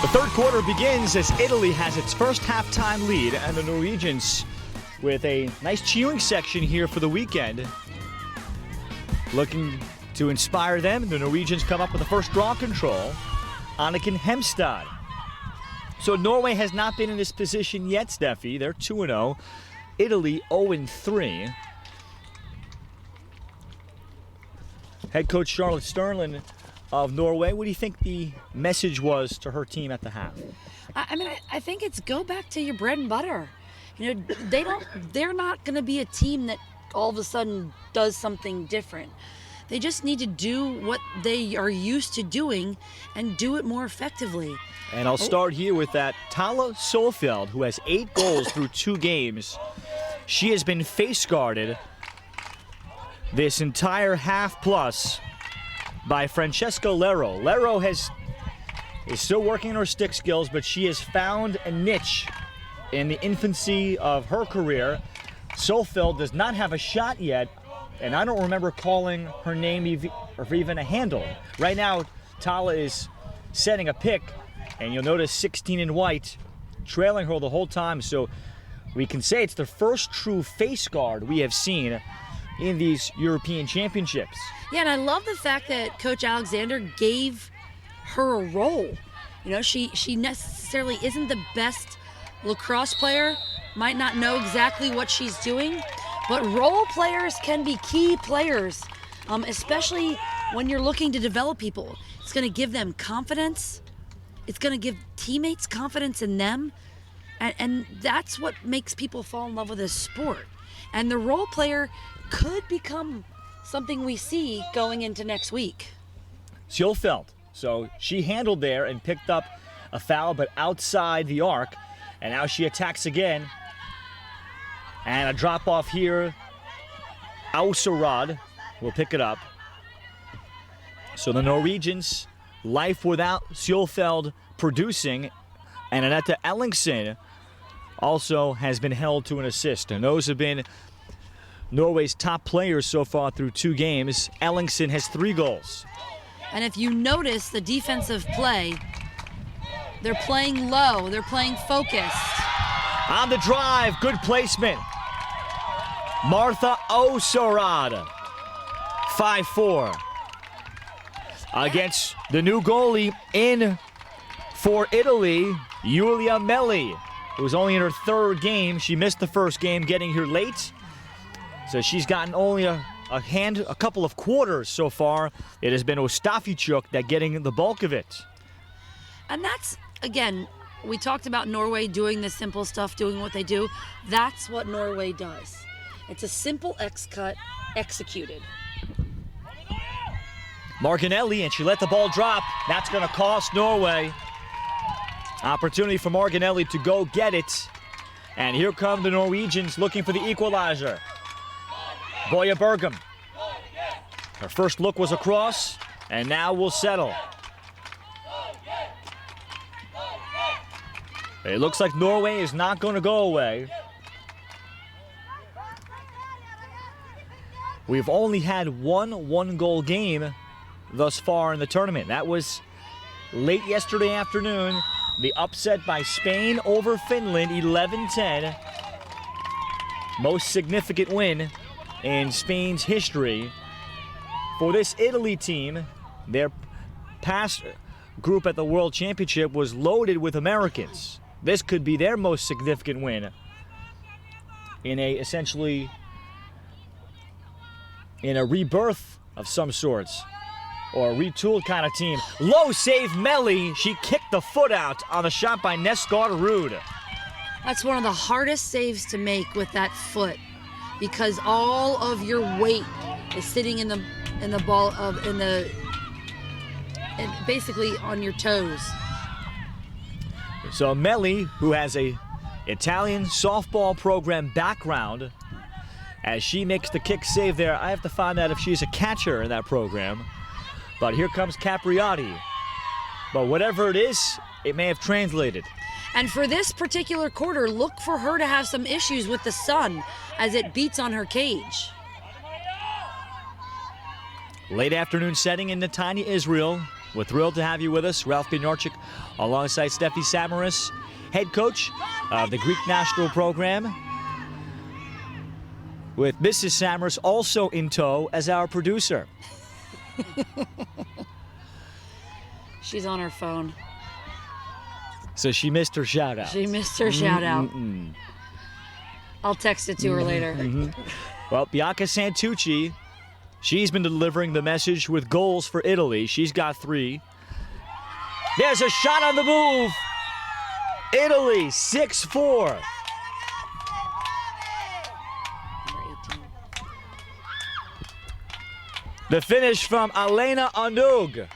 [SPEAKER 3] The third quarter begins as Italy has its first halftime lead, and the Norwegians with a nice cheering section here for the weekend. Looking to inspire them, the Norwegians come up with the first draw control. Anniken Hemstad. So Norway has not been in this position yet, Steffi. They're 2-0. Italy 0-3. Head coach Charlotte Sterling of Norway, what do you think the message was to her team at the half?
[SPEAKER 4] I mean, I think it's go back to your bread and butter. You know, they're not going to be a team that all of a sudden does something different. They just need to do what they are used to doing and do it more effectively.
[SPEAKER 3] And I'll start here with that Tala Solfeld, who has 8 goals through 2 games. She has been face guarded this entire half plus by Francesca Lero. Lero is still working on her stick skills, but she has found a niche in the infancy of her career. Solfeld does not have a shot yet, and I don't remember calling her name or even a handle. Right now, Tala is setting a pick, and you'll notice 16 in white trailing her the whole time, so we can say it's the first true face guard we have seen in these European Championships.
[SPEAKER 4] Yeah, and I love the fact that Coach Alexander gave her a role. You know, she necessarily isn't the best lacrosse player, might not know exactly what she's doing, but role players can be key players, especially when you're looking to develop people. It's going to give them confidence. It's going to give teammates confidence in them. And that's what makes people fall in love with this sport. And the role player could become something we see going into next week.
[SPEAKER 3] Solfeld. So she handled there and picked up a foul, but outside the arc. And now she attacks again. And a drop off here. Ausarad will pick it up. So the Norwegians, life without Solfeld producing. And Anette Ellingsen also has been held to an assist. And those have been Norway's top players so far through 2 games. Ellingsen has 3 goals.
[SPEAKER 4] And if you notice the defensive play, they're playing low, they're playing focused.
[SPEAKER 3] On the drive, good placement. Martha Ausarad, 5-4. Against the new goalie in for Italy, Julia Melli, who was only in her 3rd game. She missed the first game, getting here late. So she's gotten only a couple of quarters so far. It has been Ostafichuk that getting the bulk of it.
[SPEAKER 4] And that's, again, we talked about Norway doing the simple stuff, doing what they do. That's what Norway does. It's a simple X-cut executed.
[SPEAKER 3] Marginelli, and she let the ball drop. That's going to cost Norway. Opportunity for Marginelli to go get it. And here come the Norwegians looking for the equalizer. Boya Bergum. Her first look was across, and now will settle. It looks like Norway is not going to go away. We've only had one goal game thus far in the tournament. That was late yesterday afternoon. The upset by Spain over Finland, 11-10. Most significant win in Spain's history. For this Italy team, their past group at the World Championship was loaded with Americans. This could be their most significant win in essentially in a rebirth of some sorts, or a retooled kind of team. Low save Melli. She kicked the foot out on the shot by Nesgar Ruud.
[SPEAKER 4] That's one of the hardest saves to make with that foot, because all of your weight is sitting in the basically on your toes.
[SPEAKER 3] So Melli, who has a Italian softball program background, as she makes the kick save there. I have to find out if she's a catcher in that program. But here comes Capriotti. But whatever it is, it may have translated.
[SPEAKER 4] And for this particular quarter, look for her to have some issues with the sun as it beats on her cage.
[SPEAKER 3] Late afternoon setting in Netanya, Israel. We're thrilled to have you with us. Ralph Bjornchik alongside Steffi Samaras, head coach of the Greek national program, with Mrs. Samaras also in tow as our producer.
[SPEAKER 4] She's on her phone.
[SPEAKER 3] So she missed her shout out.
[SPEAKER 4] She missed her shout out. I'll text it to her later.
[SPEAKER 3] Well, Bianca Santucci, she's been delivering the message with goals for Italy. She's got 3. There's a shot on the move. Italy, 6-4. The finish from Alena Anug.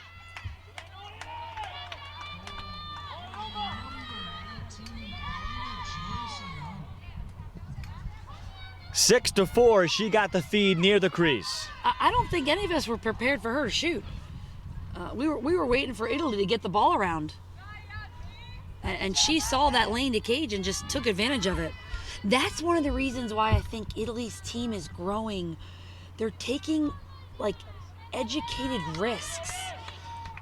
[SPEAKER 3] Six to 4, she got the feed near the crease.
[SPEAKER 4] I don't think any of us were prepared for her to shoot. We were waiting for Italy to get the ball around. And she saw that lane to cage and just took advantage of it. That's one of the reasons why I think Italy's team is growing. They're taking like educated risks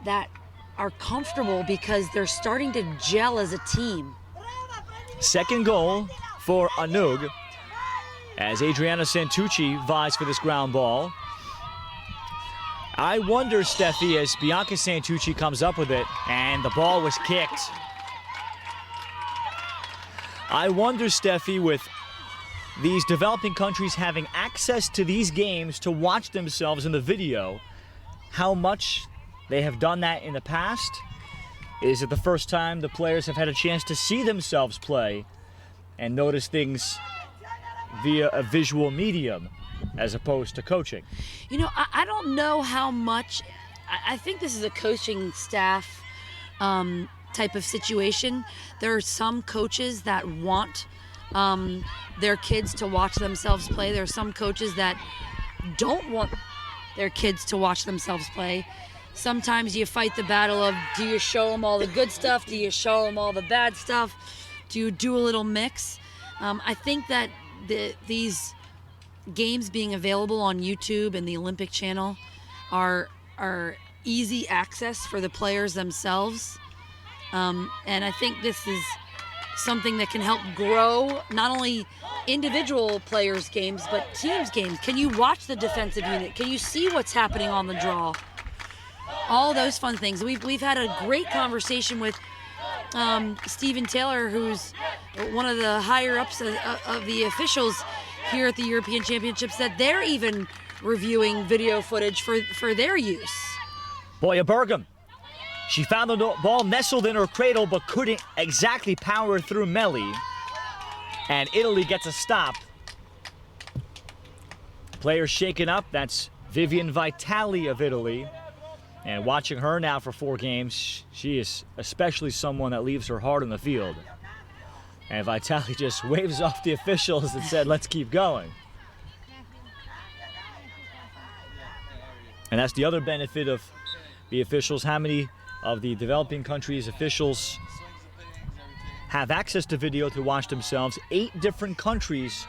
[SPEAKER 4] that are comfortable because they're starting to gel as a team.
[SPEAKER 3] Second goal for Anug as Adriana Santucci vies for this ground ball. I wonder, Steffi, as Bianca Santucci comes up with it, and the ball was kicked. I wonder, Steffi, with these developing countries having access to these games to watch themselves in the video, how much they have done that in the past. Is it the first time the players have had a chance to see themselves play and notice things via a visual medium as opposed to coaching?
[SPEAKER 4] You know, I don't know how much. I think this is a coaching staff type of situation. There are some coaches that want their kids to watch themselves play. There are some coaches that don't want their kids to watch themselves play. Sometimes you fight the battle of, do you show them all the good stuff? Do you show them all the bad stuff? Do you do a little mix? I think that these games being available on YouTube and the Olympic Channel are easy access for the players themselves. And I think this is something that can help grow not only individual players' games, but teams' games. Can you watch the defensive unit? Can you see what's happening on the draw? All those fun things. We've had a great conversation with Stephen Taylor, who's one of the higher ups of the officials here at the European Championships, that they're even reviewing video footage for their use.
[SPEAKER 3] Boya Bergam. She found the ball nestled in her cradle but couldn't exactly power through Melli. And Italy gets a stop. Players shaken up. That's Vivian Vitali of Italy. And watching her now for 4 games, she is especially someone that leaves her heart on the field. And Vitali just waves off the officials and said, let's keep going. And that's the other benefit of the officials. How many of the developing countries' officials have access to video to watch themselves? 8 different countries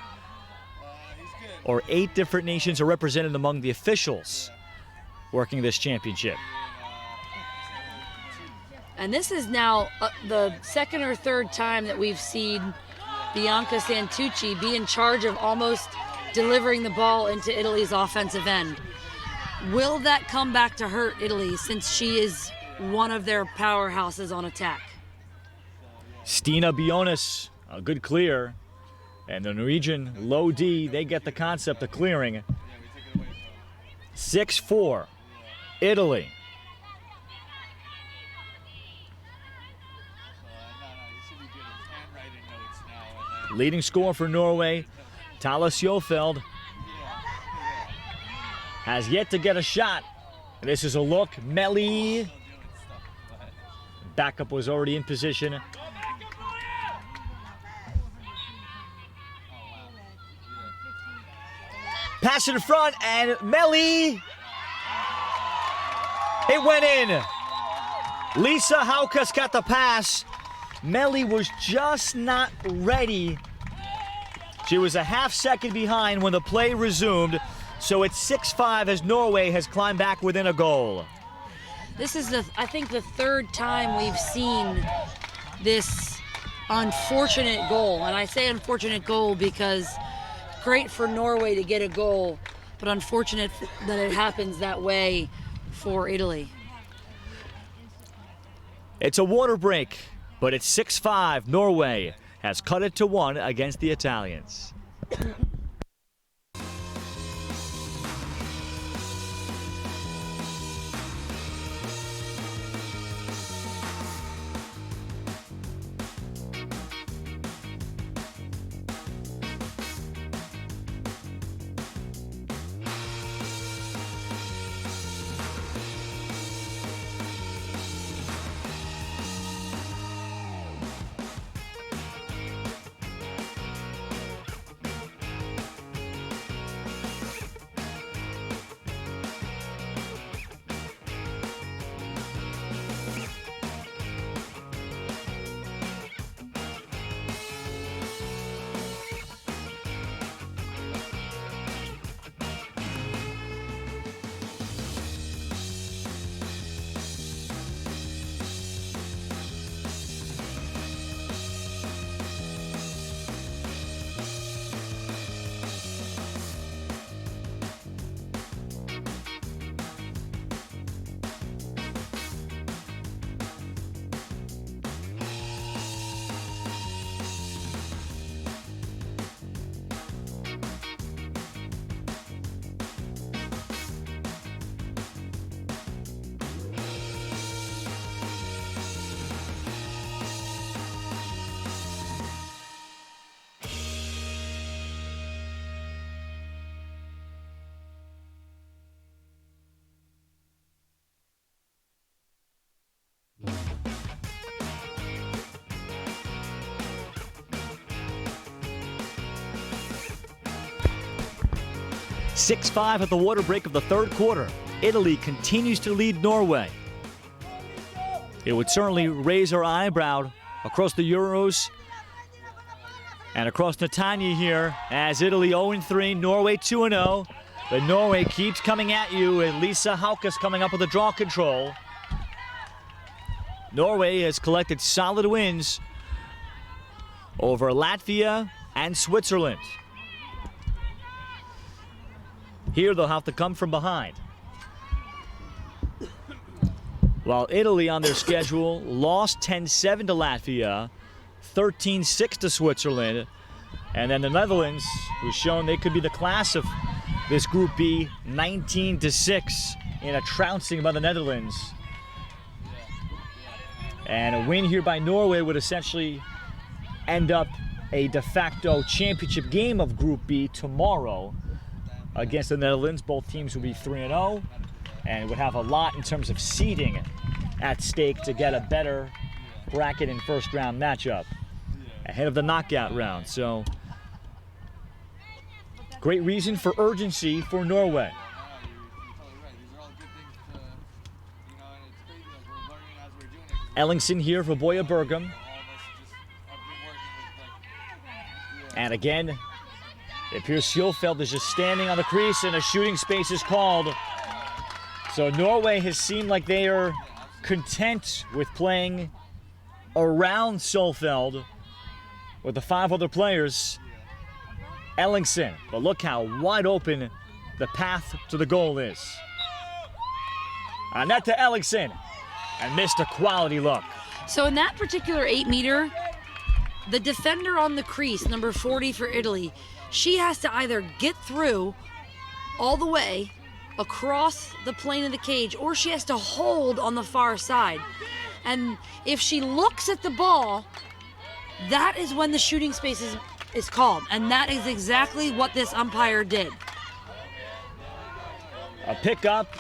[SPEAKER 3] or 8 different nations are represented among the officials working this championship.
[SPEAKER 4] And this is now the second or third time that we've seen Bianca Santucci be in charge of almost delivering the ball into Italy's offensive end. Will that come back to hurt Italy, since she is one of their powerhouses on attack?
[SPEAKER 3] Stina Bionis, a good clear. And the Norwegian low D, they get the concept of clearing. 6-4, Italy. Leading scorer for Norway, Talas Jofeld, has yet to get a shot. This is a look. Melli Backup was already in position. Pass in front, and Melly. It went in. Lisa Haukas got the pass. Melly was just not ready. She was a half second behind when the play resumed. So it's 6-5 as Norway has climbed back within a goal.
[SPEAKER 4] This is, I think, the third time we've seen this unfortunate goal. And I say unfortunate goal because great for Norway to get a goal, but unfortunate that it happens that way for Italy.
[SPEAKER 3] It's a water break, but it's 6-5. Norway has cut it to 1 against the Italians. 6-5 at the water break of the third quarter. Italy continues to lead Norway. It would certainly raise our eyebrow across the Euros and across Netanya here as Italy 0-3, Norway 2-0. But Norway keeps coming at you, and Lisa Haukas coming up with a draw control. Norway has collected solid wins over Latvia and Switzerland. Here they'll have to come from behind. While Italy on their schedule lost 10-7 to Latvia, 13-6 to Switzerland, and then the Netherlands, who's shown they could be the class of this Group B, 19-6 in a trouncing by the Netherlands. And a win here by Norway would essentially end up a de facto championship game of Group B tomorrow against the Netherlands. Both teams would be 3-0 and would have a lot in terms of seeding at stake to get a better bracket and first round matchup ahead of the knockout round. So great reason for urgency for Norway. Ellingson here for Boya Bergam. And again, it appears Sjofeld is just standing on the crease and a shooting space is called. So Norway has seemed like they are content with playing around Sjofeld with the 5 other players. Ellingson, but look how wide open the path to the goal is. Net to Ellingson, and missed a quality look.
[SPEAKER 4] So in that particular 8-meter, the defender on the crease, number 40 for Italy, she has to either get through all the way across the plane of the cage, or she has to hold on the far side. And if she looks at the ball, that is when the shooting space is called. And that is exactly what this umpire did.
[SPEAKER 3] A pickup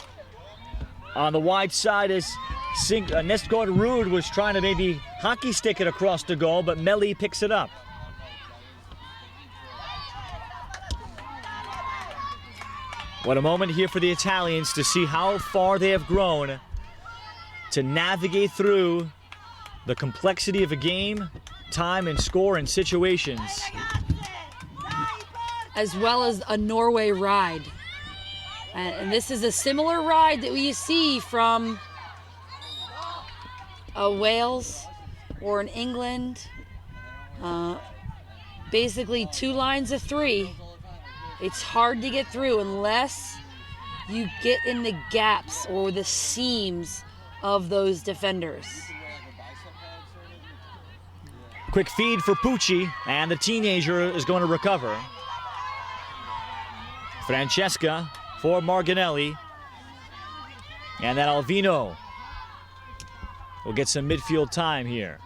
[SPEAKER 3] On the wide side is Nestgaard Ruud was trying to maybe hockey stick it across the goal, but Melli picks it up. What a moment here for the Italians to see how far they have grown to navigate through the complexity of a game, time and score and situations.
[SPEAKER 4] As well as a Norway ride. And this is a similar ride that we see from Wales or in England. Basically 2 lines of 3. It's hard to get through unless you get in the gaps or the seams of those defenders.
[SPEAKER 3] Quick feed for Pucci, and the teenager is going to recover. Francesca for Marginelli. And that Alvino will get some midfield time here.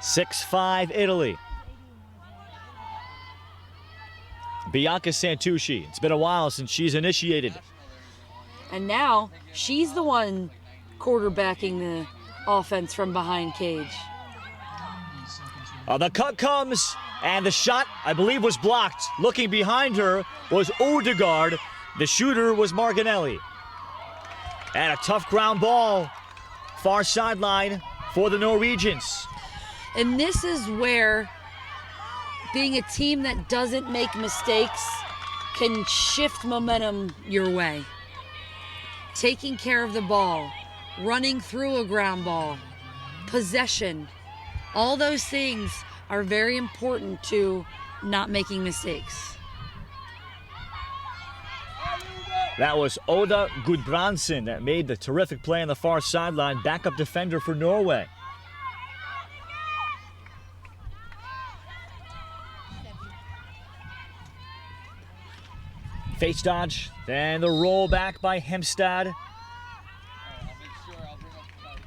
[SPEAKER 3] (6-5) Italy. Bianca Santucci. It's been a while since she's initiated.
[SPEAKER 4] And now she's the one quarterbacking the offense from behind cage.
[SPEAKER 3] The cut comes, and the shot, I believe, was blocked. Looking behind her was Odegaard. The shooter was Marginelli. And a tough ground ball, far sideline for the Norwegians.
[SPEAKER 4] And this is where being a team that doesn't make mistakes can shift momentum your way. Taking care of the ball, running through a ground ball, possession, all those things are very important to not making mistakes.
[SPEAKER 3] That was Oda Gudbrandsen that made the terrific play on the far sideline, backup defender for Norway. Face dodge, then the roll back by Hemstad.
[SPEAKER 5] I'll make sure I'll bring up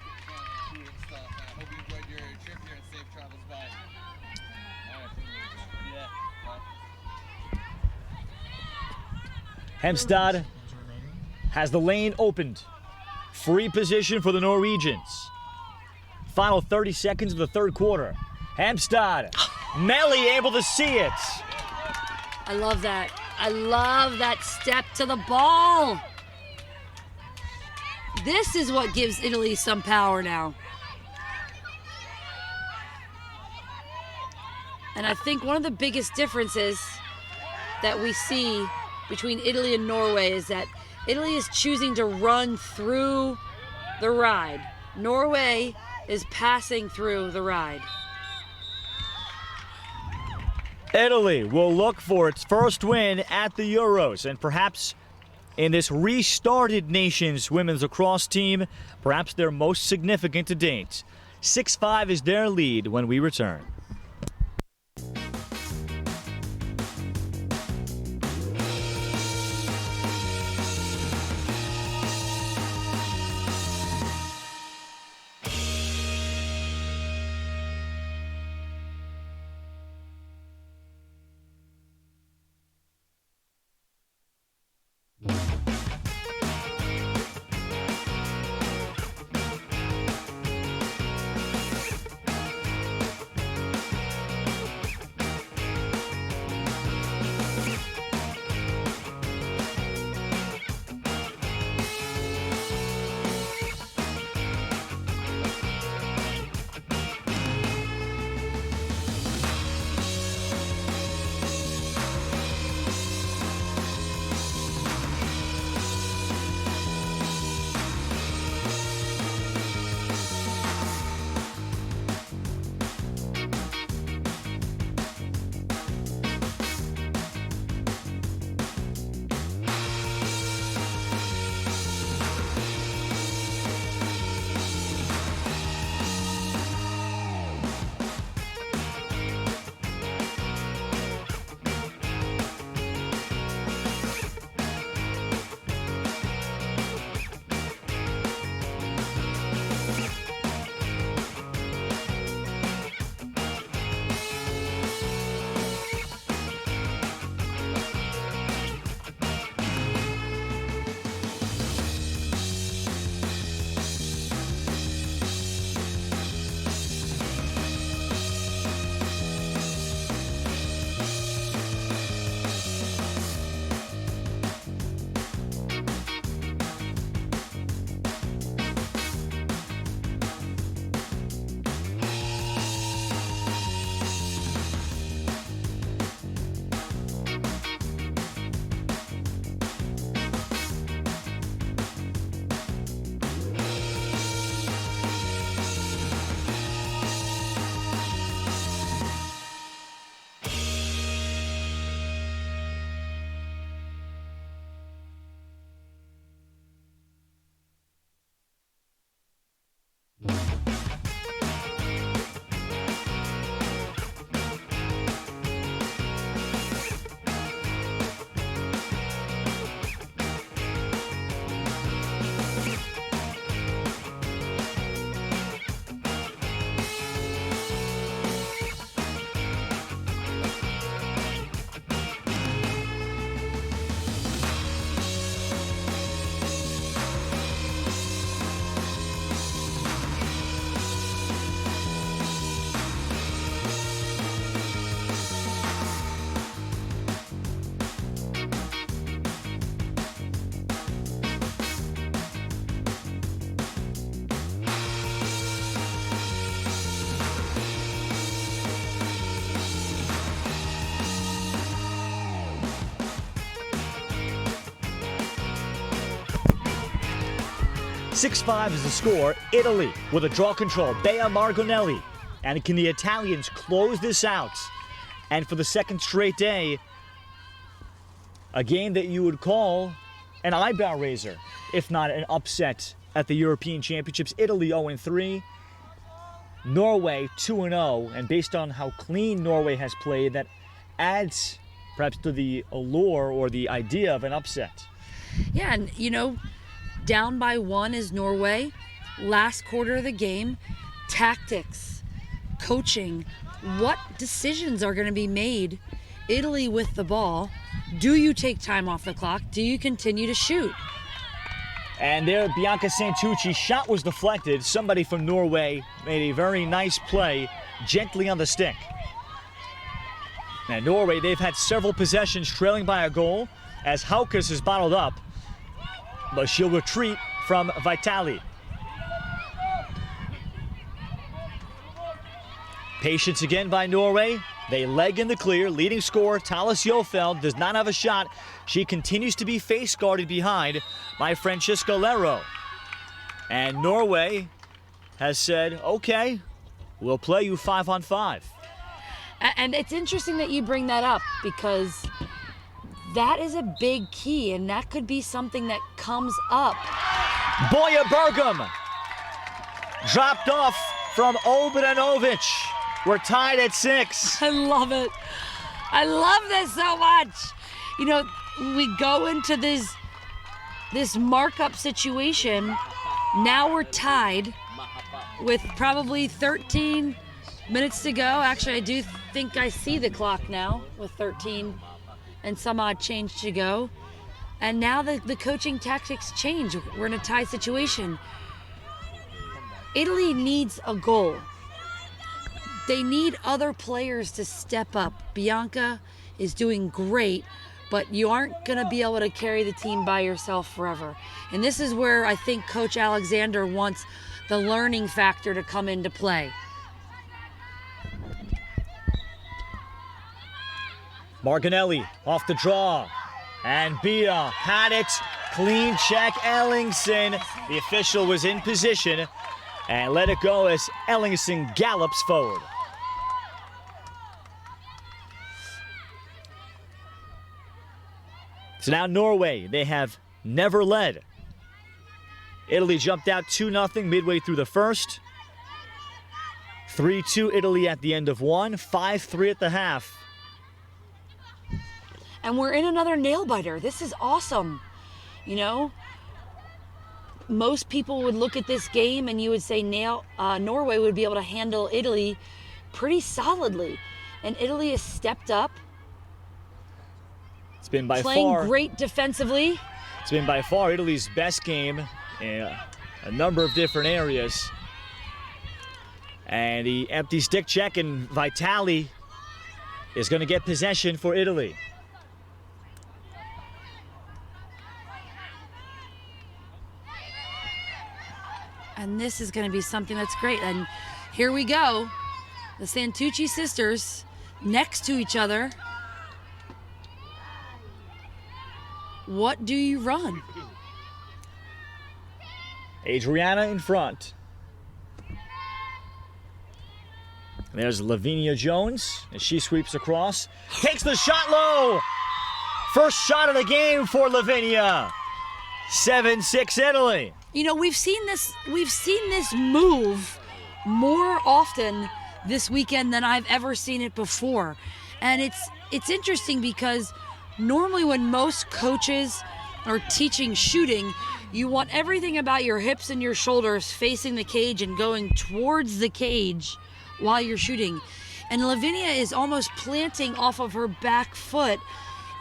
[SPEAKER 5] food and stuff. I hope you enjoyed your trip here and safe travels back.
[SPEAKER 3] Hemstad has the lane opened. Free position for the Norwegians. Final 30 seconds of the third quarter. Hemstad, Melli able to see it.
[SPEAKER 4] I love that. I love that step to the ball. This is what gives Italy some power now. And I think one of the biggest differences that we see between Italy and Norway is that Italy is choosing to run through the ride. Norway is passing through the ride.
[SPEAKER 3] Italy will look for its first win at the Euros, and perhaps in this restarted nations women's lacrosse team, perhaps their most significant to date. 6-5 is their lead when we return. 6-5 is the score. Italy with a draw control. Bea Margonelli. And can the Italians close this out? And for the second straight day, a game that you would call an eyebrow raiser, if not an upset at the European Championships. Italy 0-3. Norway 2-0. And based on how clean Norway has played, that adds perhaps to the allure or the idea of an upset.
[SPEAKER 4] Yeah, and you know, down by 1 is Norway. Last quarter of the game, tactics, coaching, what decisions are going to be made? Italy with the ball. Do you take time off the clock? Do you continue to shoot?
[SPEAKER 3] And there, Bianca Santucci's shot was deflected. Somebody from Norway made a very nice play, gently on the stick. Now, Norway, they've had several possessions trailing by a goal as Haukus is bottled up, but she'll retreat from Vitali. Patience again by Norway. They leg in the clear. Leading scorer, Talis Jofeld, does not have a shot. She continues to be face guarded behind by Francesca Lero. And Norway has said, okay, we'll play you 5-on-5.
[SPEAKER 4] And it's interesting that you bring that up, because that is a big key, and that could be something that comes up.
[SPEAKER 3] Boya Bergam dropped off from Obranovic. We're tied at 6.
[SPEAKER 4] I love it. I love this so much. You know, we go into this markup situation. Now we're tied with probably 13 minutes to go. Actually, I do think I see the clock now with 13 and some odd change to go. And now the coaching tactics change. We're in a tie situation. Italy needs a goal. They need other players to step up. Bianca is doing great, but you aren't going to be able to carry the team by yourself forever. And this is where I think Coach Alexander wants the learning factor to come into play.
[SPEAKER 3] Margonelli off the draw. And Bea had it. Clean check, Ellingson. The official was in position and let it go as Ellingson gallops forward. So now Norway, they have never led. Italy jumped out 2-0 midway through the first. 3-2 Italy at the end of 1, 5-3 at the half.
[SPEAKER 4] And we're in another nail biter. This is awesome. You know, most people would look at this game and you would say Norway would be able to handle Italy pretty solidly. And Italy has stepped up.
[SPEAKER 3] It's been by
[SPEAKER 4] playing
[SPEAKER 3] far
[SPEAKER 4] great defensively.
[SPEAKER 3] It's been by far Italy's best game in a number of different areas. And the empty stick check, and Vitali is going to get possession for Italy.
[SPEAKER 4] And this is going to be something that's great. And here we go. The Santucci sisters next to each other. What do you run?
[SPEAKER 3] Adriana in front. And there's Lavinia Jones as she sweeps across. Takes the shot low. First shot of the game for Lavinia. 7-6 Italy.
[SPEAKER 4] You know, we've seen this move more often this weekend than I've ever seen it before. And it's interesting because normally when most coaches are teaching shooting, you want everything about your hips and your shoulders facing the cage and going towards the cage while you're shooting. And Lavinia is almost planting off of her back foot.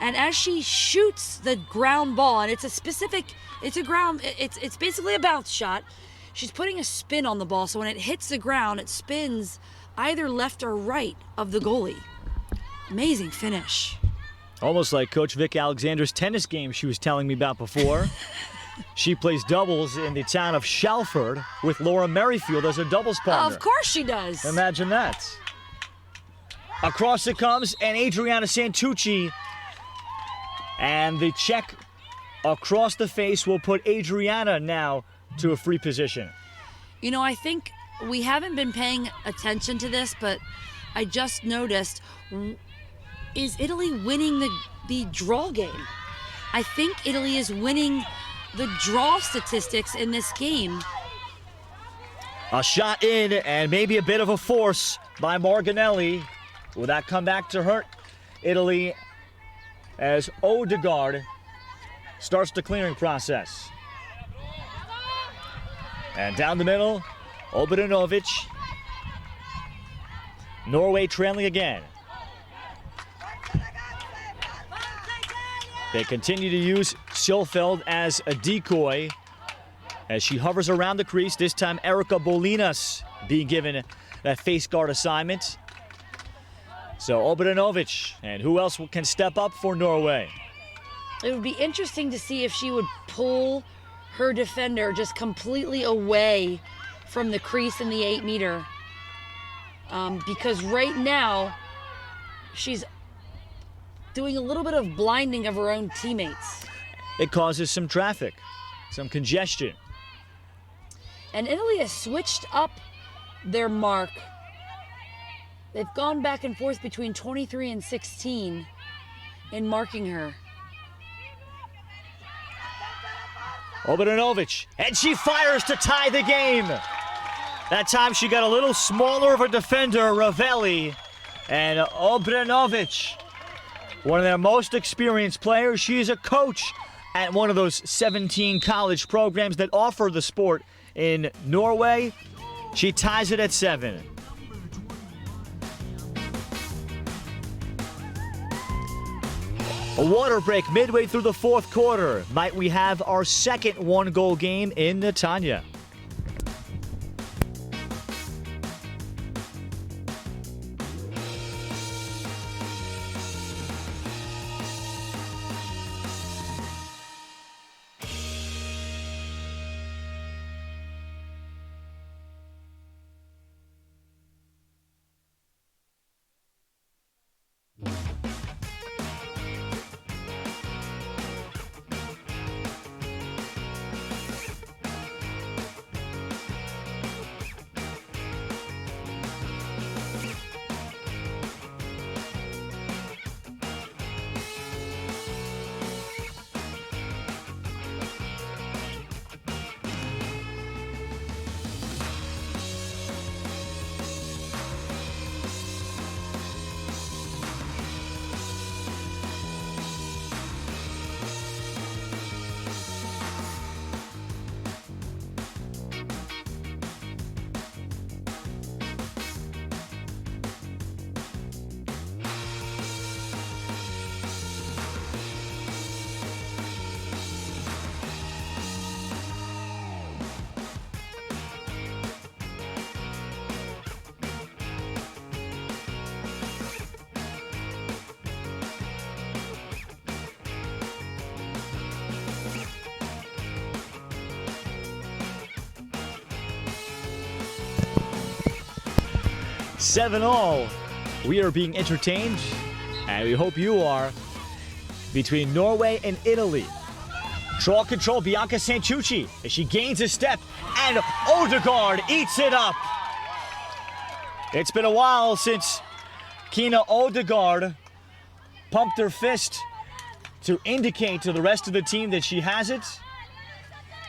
[SPEAKER 4] And as she shoots the ground ball, and it's basically a bounce shot, she's putting a spin on the ball. So when it hits the ground, it spins either left or right of the goalie. Amazing finish.
[SPEAKER 3] Almost like Coach Vic Alexander's tennis game she was telling me about before. She plays doubles in the town of Shalford with Laura Merrifield as a doubles partner.
[SPEAKER 4] Of course she does.
[SPEAKER 3] Imagine that. Across it comes, and Adriana Santucci. And the check across the face will put Adriana now to a free position.
[SPEAKER 4] You know, I think we haven't been paying attention to this, but I just noticed, is Italy winning the draw game? I think Italy is winning the draw statistics in this game.
[SPEAKER 3] A shot in, and maybe a bit of a force by Morganelli. Will that come back to hurt Italy as Odegaard starts the clearing process? And down the middle, Obradinovic. Norway trailing again. They continue to use Schofeld as a decoy as she hovers around the crease. This time, Erica Bolinas being given that face guard assignment. So Obradinovic, and who else can step up for Norway?
[SPEAKER 4] It would be interesting to see if she would pull her defender just completely away from the crease in the 8 meter. Because right now, she's doing a little bit of blinding of her own teammates.
[SPEAKER 3] It causes some traffic, some congestion.
[SPEAKER 4] And Italy has switched up their mark. They've gone back and forth between 23 and 16 in marking her.
[SPEAKER 3] Obradinovic, and she fires to tie the game. That time she got a little smaller of a defender, Ravelli, and Obradinovic, one of their most experienced players. She is a coach at one of those 17 college programs that offer the sport in Norway. She ties it at 7. A water break midway through the 4th quarter. Might we have our second one-goal game in Netanya? Seven all. We are being entertained, and we hope you are, between Norway and Italy. Draw control, Bianca Santucci, as she gains a step, and Odegaard eats it up. It's been a while since Kina Odegaard pumped her fist to indicate to the rest of the team that she has it,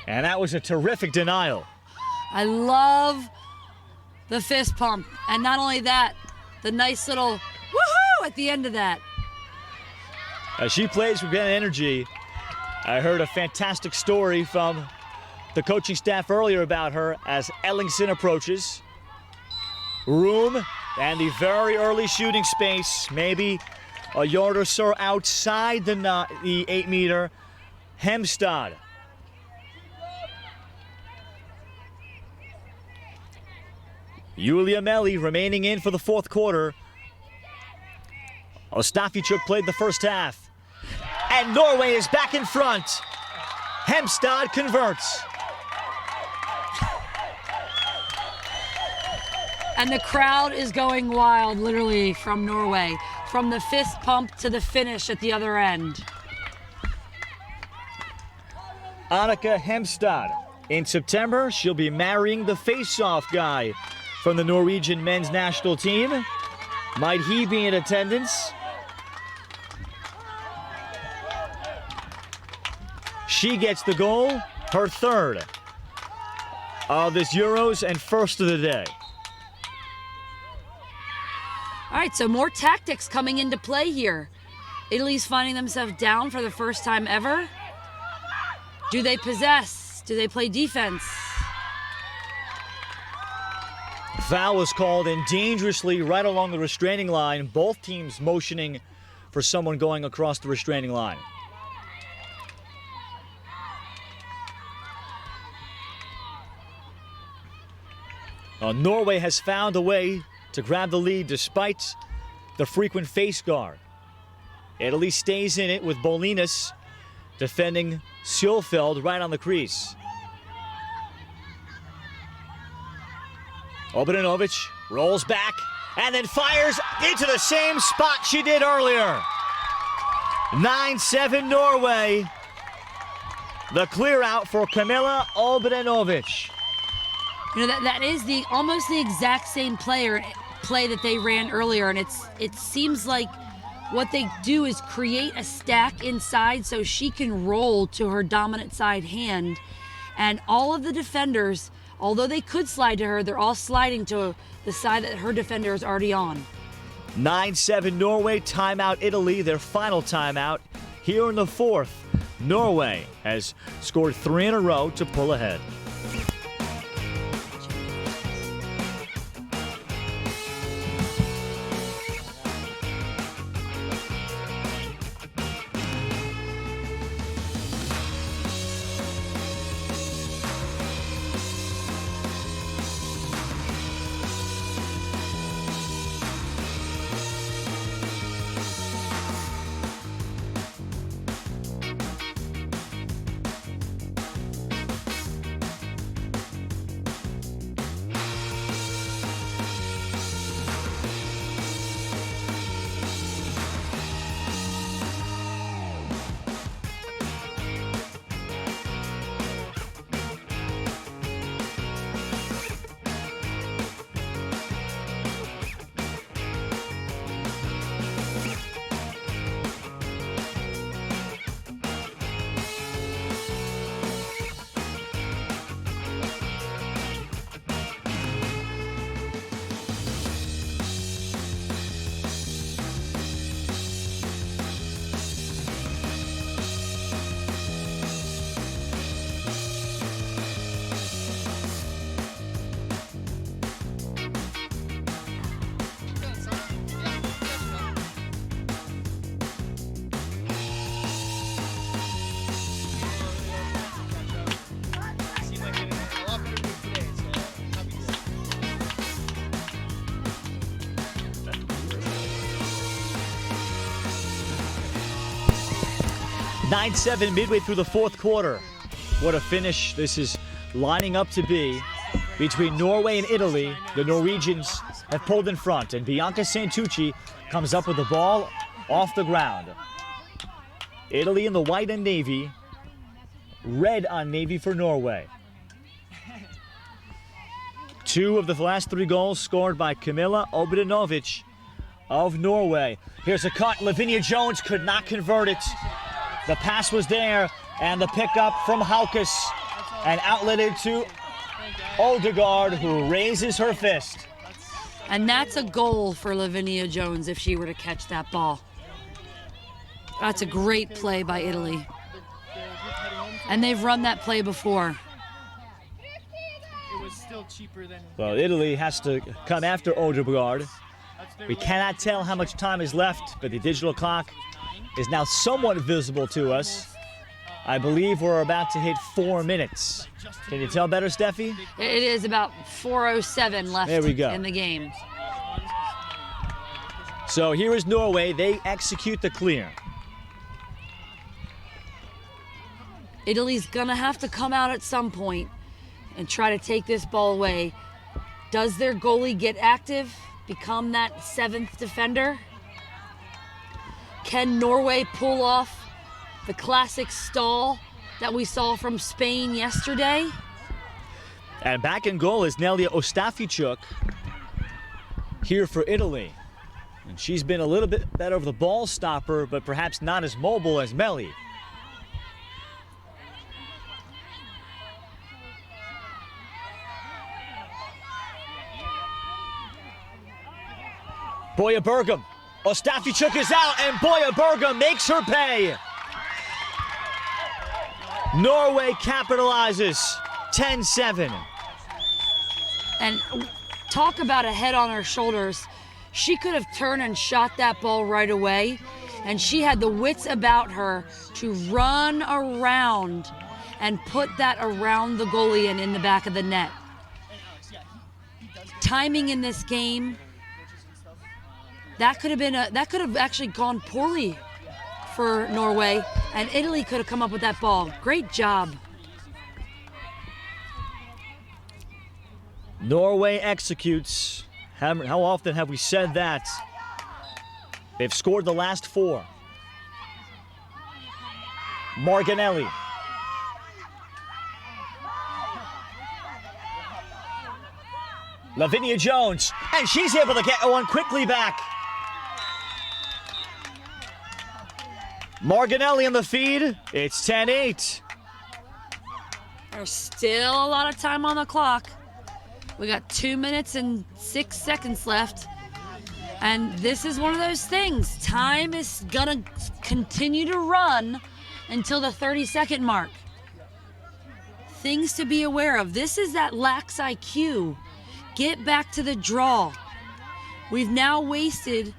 [SPEAKER 3] and that was a terrific denial.
[SPEAKER 4] I love the fist pump. And not only that, the nice little woohoo at the end of that.
[SPEAKER 3] As she plays with great energy, I heard a fantastic story from the coaching staff earlier about her as Ellingson approaches. Room and the very early shooting space, maybe a yard or so outside the 8 meter. Hemstad. Julia Melli remaining in for the 4th quarter. Ostafichuk played the first half. And Norway is back in front. Hemstad converts.
[SPEAKER 4] And the crowd is going wild, literally, from Norway. From the fist pump to the finish at the other end.
[SPEAKER 3] Annika Hemstad In September, she'll be marrying the face-off guy from the Norwegian men's national team. Might he be in attendance? She gets the goal, her third of this Euros and first of the day.
[SPEAKER 4] All right, so more tactics coming into play here. Italy's finding themselves down for the first time ever. Do they possess? Do they play defense?
[SPEAKER 3] Foul was called in dangerously right along the restraining line. Both teams motioning for someone going across the restraining line. Norway has found a way to grab the lead despite the frequent face guard. Italy stays in it with Bolinas defending Sjølfeld right on the crease. Obranovic rolls back and then fires into the same spot she did earlier. 9-7 Norway. The clear out for Camilla Obranovic.
[SPEAKER 4] You know, that is almost the exact same play that they ran earlier, and it seems like what they do is create a stack inside so she can roll to her dominant side hand, and all of the defenders, although they could slide to her, they're all sliding to the side that her defender is already on.
[SPEAKER 3] 9-7 Norway, timeout Italy, their final timeout here in the fourth. Norway has scored 3 in a row to pull ahead.
[SPEAKER 5] Seemed like getting a lot better move today, so happy to see.
[SPEAKER 3] 9-7 midway through the fourth quarter. What a finish this is lining up to be between Norway and Italy. The Norwegians have pulled in front, and Bianca Santucci comes up with the ball off the ground. Italy in the white and navy, red on navy for Norway. 2 of the last 3 goals scored by Camilla Obranovic of Norway. Here's a cut. Lavinia Jones could not convert it. The pass was there, and the pickup from Haukus, and outletted to Odegaard, who raises her fist.
[SPEAKER 4] And that's a goal for Lavinia Jones if she were to catch that ball. That's a great play by Italy. And they've run that play before.
[SPEAKER 1] It was still cheaper than.
[SPEAKER 3] Well, Italy has to come after Odegaard. We cannot tell how much time is left, but the digital clock is now somewhat visible to us. I believe we're about to hit 4 minutes. Can you tell better, Steffi?
[SPEAKER 4] It is about 4:07 left
[SPEAKER 3] There we go.
[SPEAKER 4] in the game.
[SPEAKER 3] So here is Norway. They execute the clear.
[SPEAKER 4] Italy's gonna have to come out at some point and try to take this ball away. Does their goalie get active, become that 7th defender? Can Norway pull off the classic stall that we saw from Spain yesterday?
[SPEAKER 3] And back in goal is Nelia Ostafichuk here for Italy. And she's been a little bit better of the ball stopper, but perhaps not as mobile as Meli. Boya Bergam. Ostafichuk is out, and Boya Bergam makes her pay. Norway capitalizes 10-7.
[SPEAKER 4] And talk about a head on her shoulders. She could have turned and shot that ball right away, and she had the wits about her to run around and put that around the goalie and in the back of the net. Timing in this game, that could have actually gone poorly for Norway, and Italy could have come up with that ball. Great job.
[SPEAKER 3] Norway executes. How often have we said that? They've scored the last 4. Marginelli. Lavinia Jones, and she's able to get one quickly back. Marginelli on the feed. It's 10-8.
[SPEAKER 4] There's still a lot of time on the clock. We got 2 minutes and 6 seconds left. And this is one of those things. Time is gonna continue to run until the 30-second mark. Things to be aware of. This is that lax IQ. Get back to the draw. We've now wasted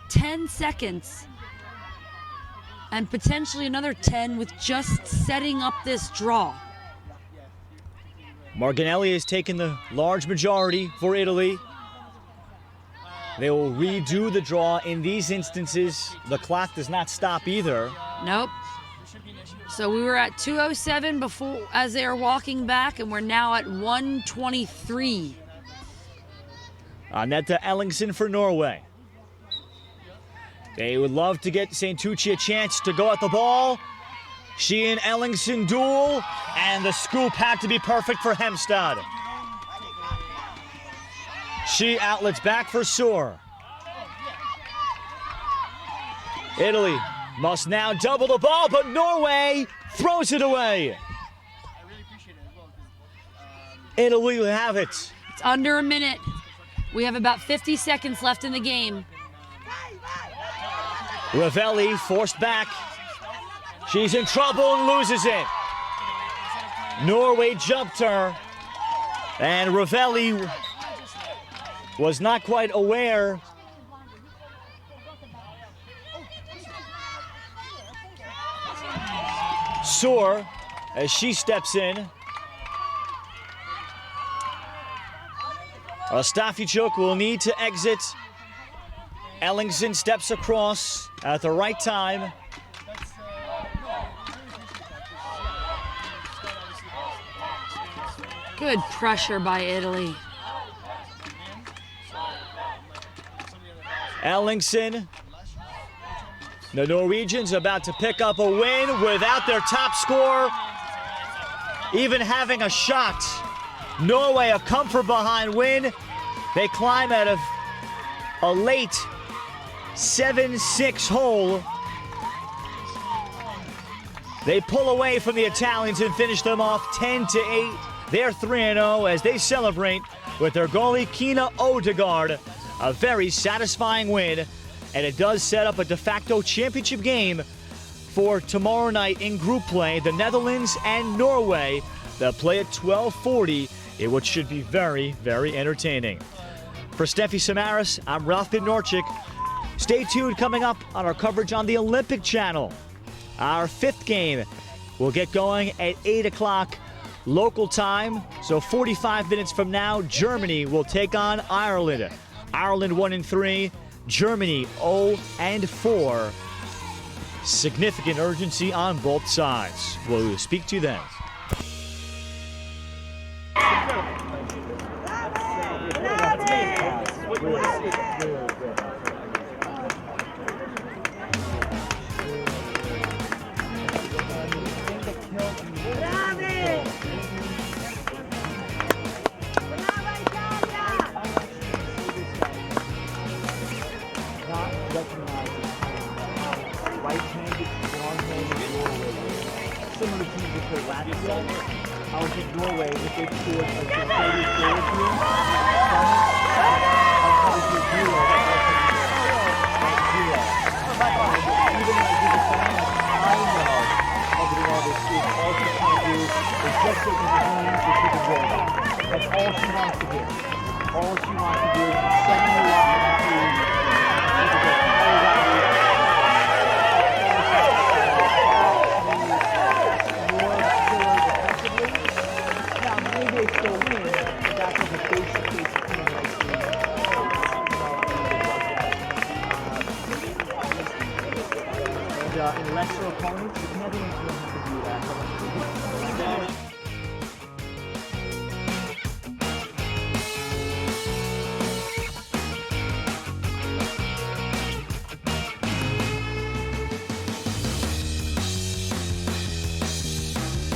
[SPEAKER 4] 10 seconds and potentially another 10 with just setting up this draw.
[SPEAKER 3] Marginelli has taken the large majority for Italy. They will redo the draw in these instances. The clock does not stop either.
[SPEAKER 4] Nope. So we were at 2:07 before as they were walking back, and we're now at 1:23.
[SPEAKER 3] Anette Ellingsen for Norway. They would love to get St. Tucci a chance to go at the ball. She and Ellingsen duel, and the scoop had to be perfect for Hemstad. She outlets back for Soor. Italy must now double the ball, but Norway throws it away. Italy will have it.
[SPEAKER 4] It's under a minute. We have about 50 seconds left in the game.
[SPEAKER 3] Ravelli forced back. She's in trouble and loses it. Norway jumped her, and Ravelli was not quite aware. Soor, as she steps in. Ostafichuk will need to exit. Ellingsen steps across at the right time.
[SPEAKER 4] Good pressure by Italy.
[SPEAKER 3] Ellingsen. The Norwegians about to pick up a win without their top scorer even having a shot. Norway a come from behind win. They climb out of a late 7-6 hole. They pull away from the Italians and finish them off 10-8. They're 3-0 as they celebrate with their goalie Kina Odegaard. A very satisfying win, and it does set up a de facto championship game for tomorrow night in group play. The Netherlands and Norway, they'll play at 12:40, which should be very, very entertaining. For Steffi Samaras, I'm Ralph Bednorchik. Stay tuned coming up on our coverage on the Olympic Channel. Our 5th game will get going at 8 o'clock local time. So 45 minutes from now, Germany will take on Ireland. Ireland 1-3, Germany 0-4. Significant urgency on both sides. We'll speak to you then.
[SPEAKER 2] similar teams we played last year. I would think Norway, if they scored like the 30th goal here, I'll probably do 0. Even when I do the same, I know of doing all this is all she's trying to do is just get to the game so she can go back. That's all she wants to do. All she wants to do is send you out to they still win, but that's like a basic team that I see. And in lesser opponents, you never know how to do that.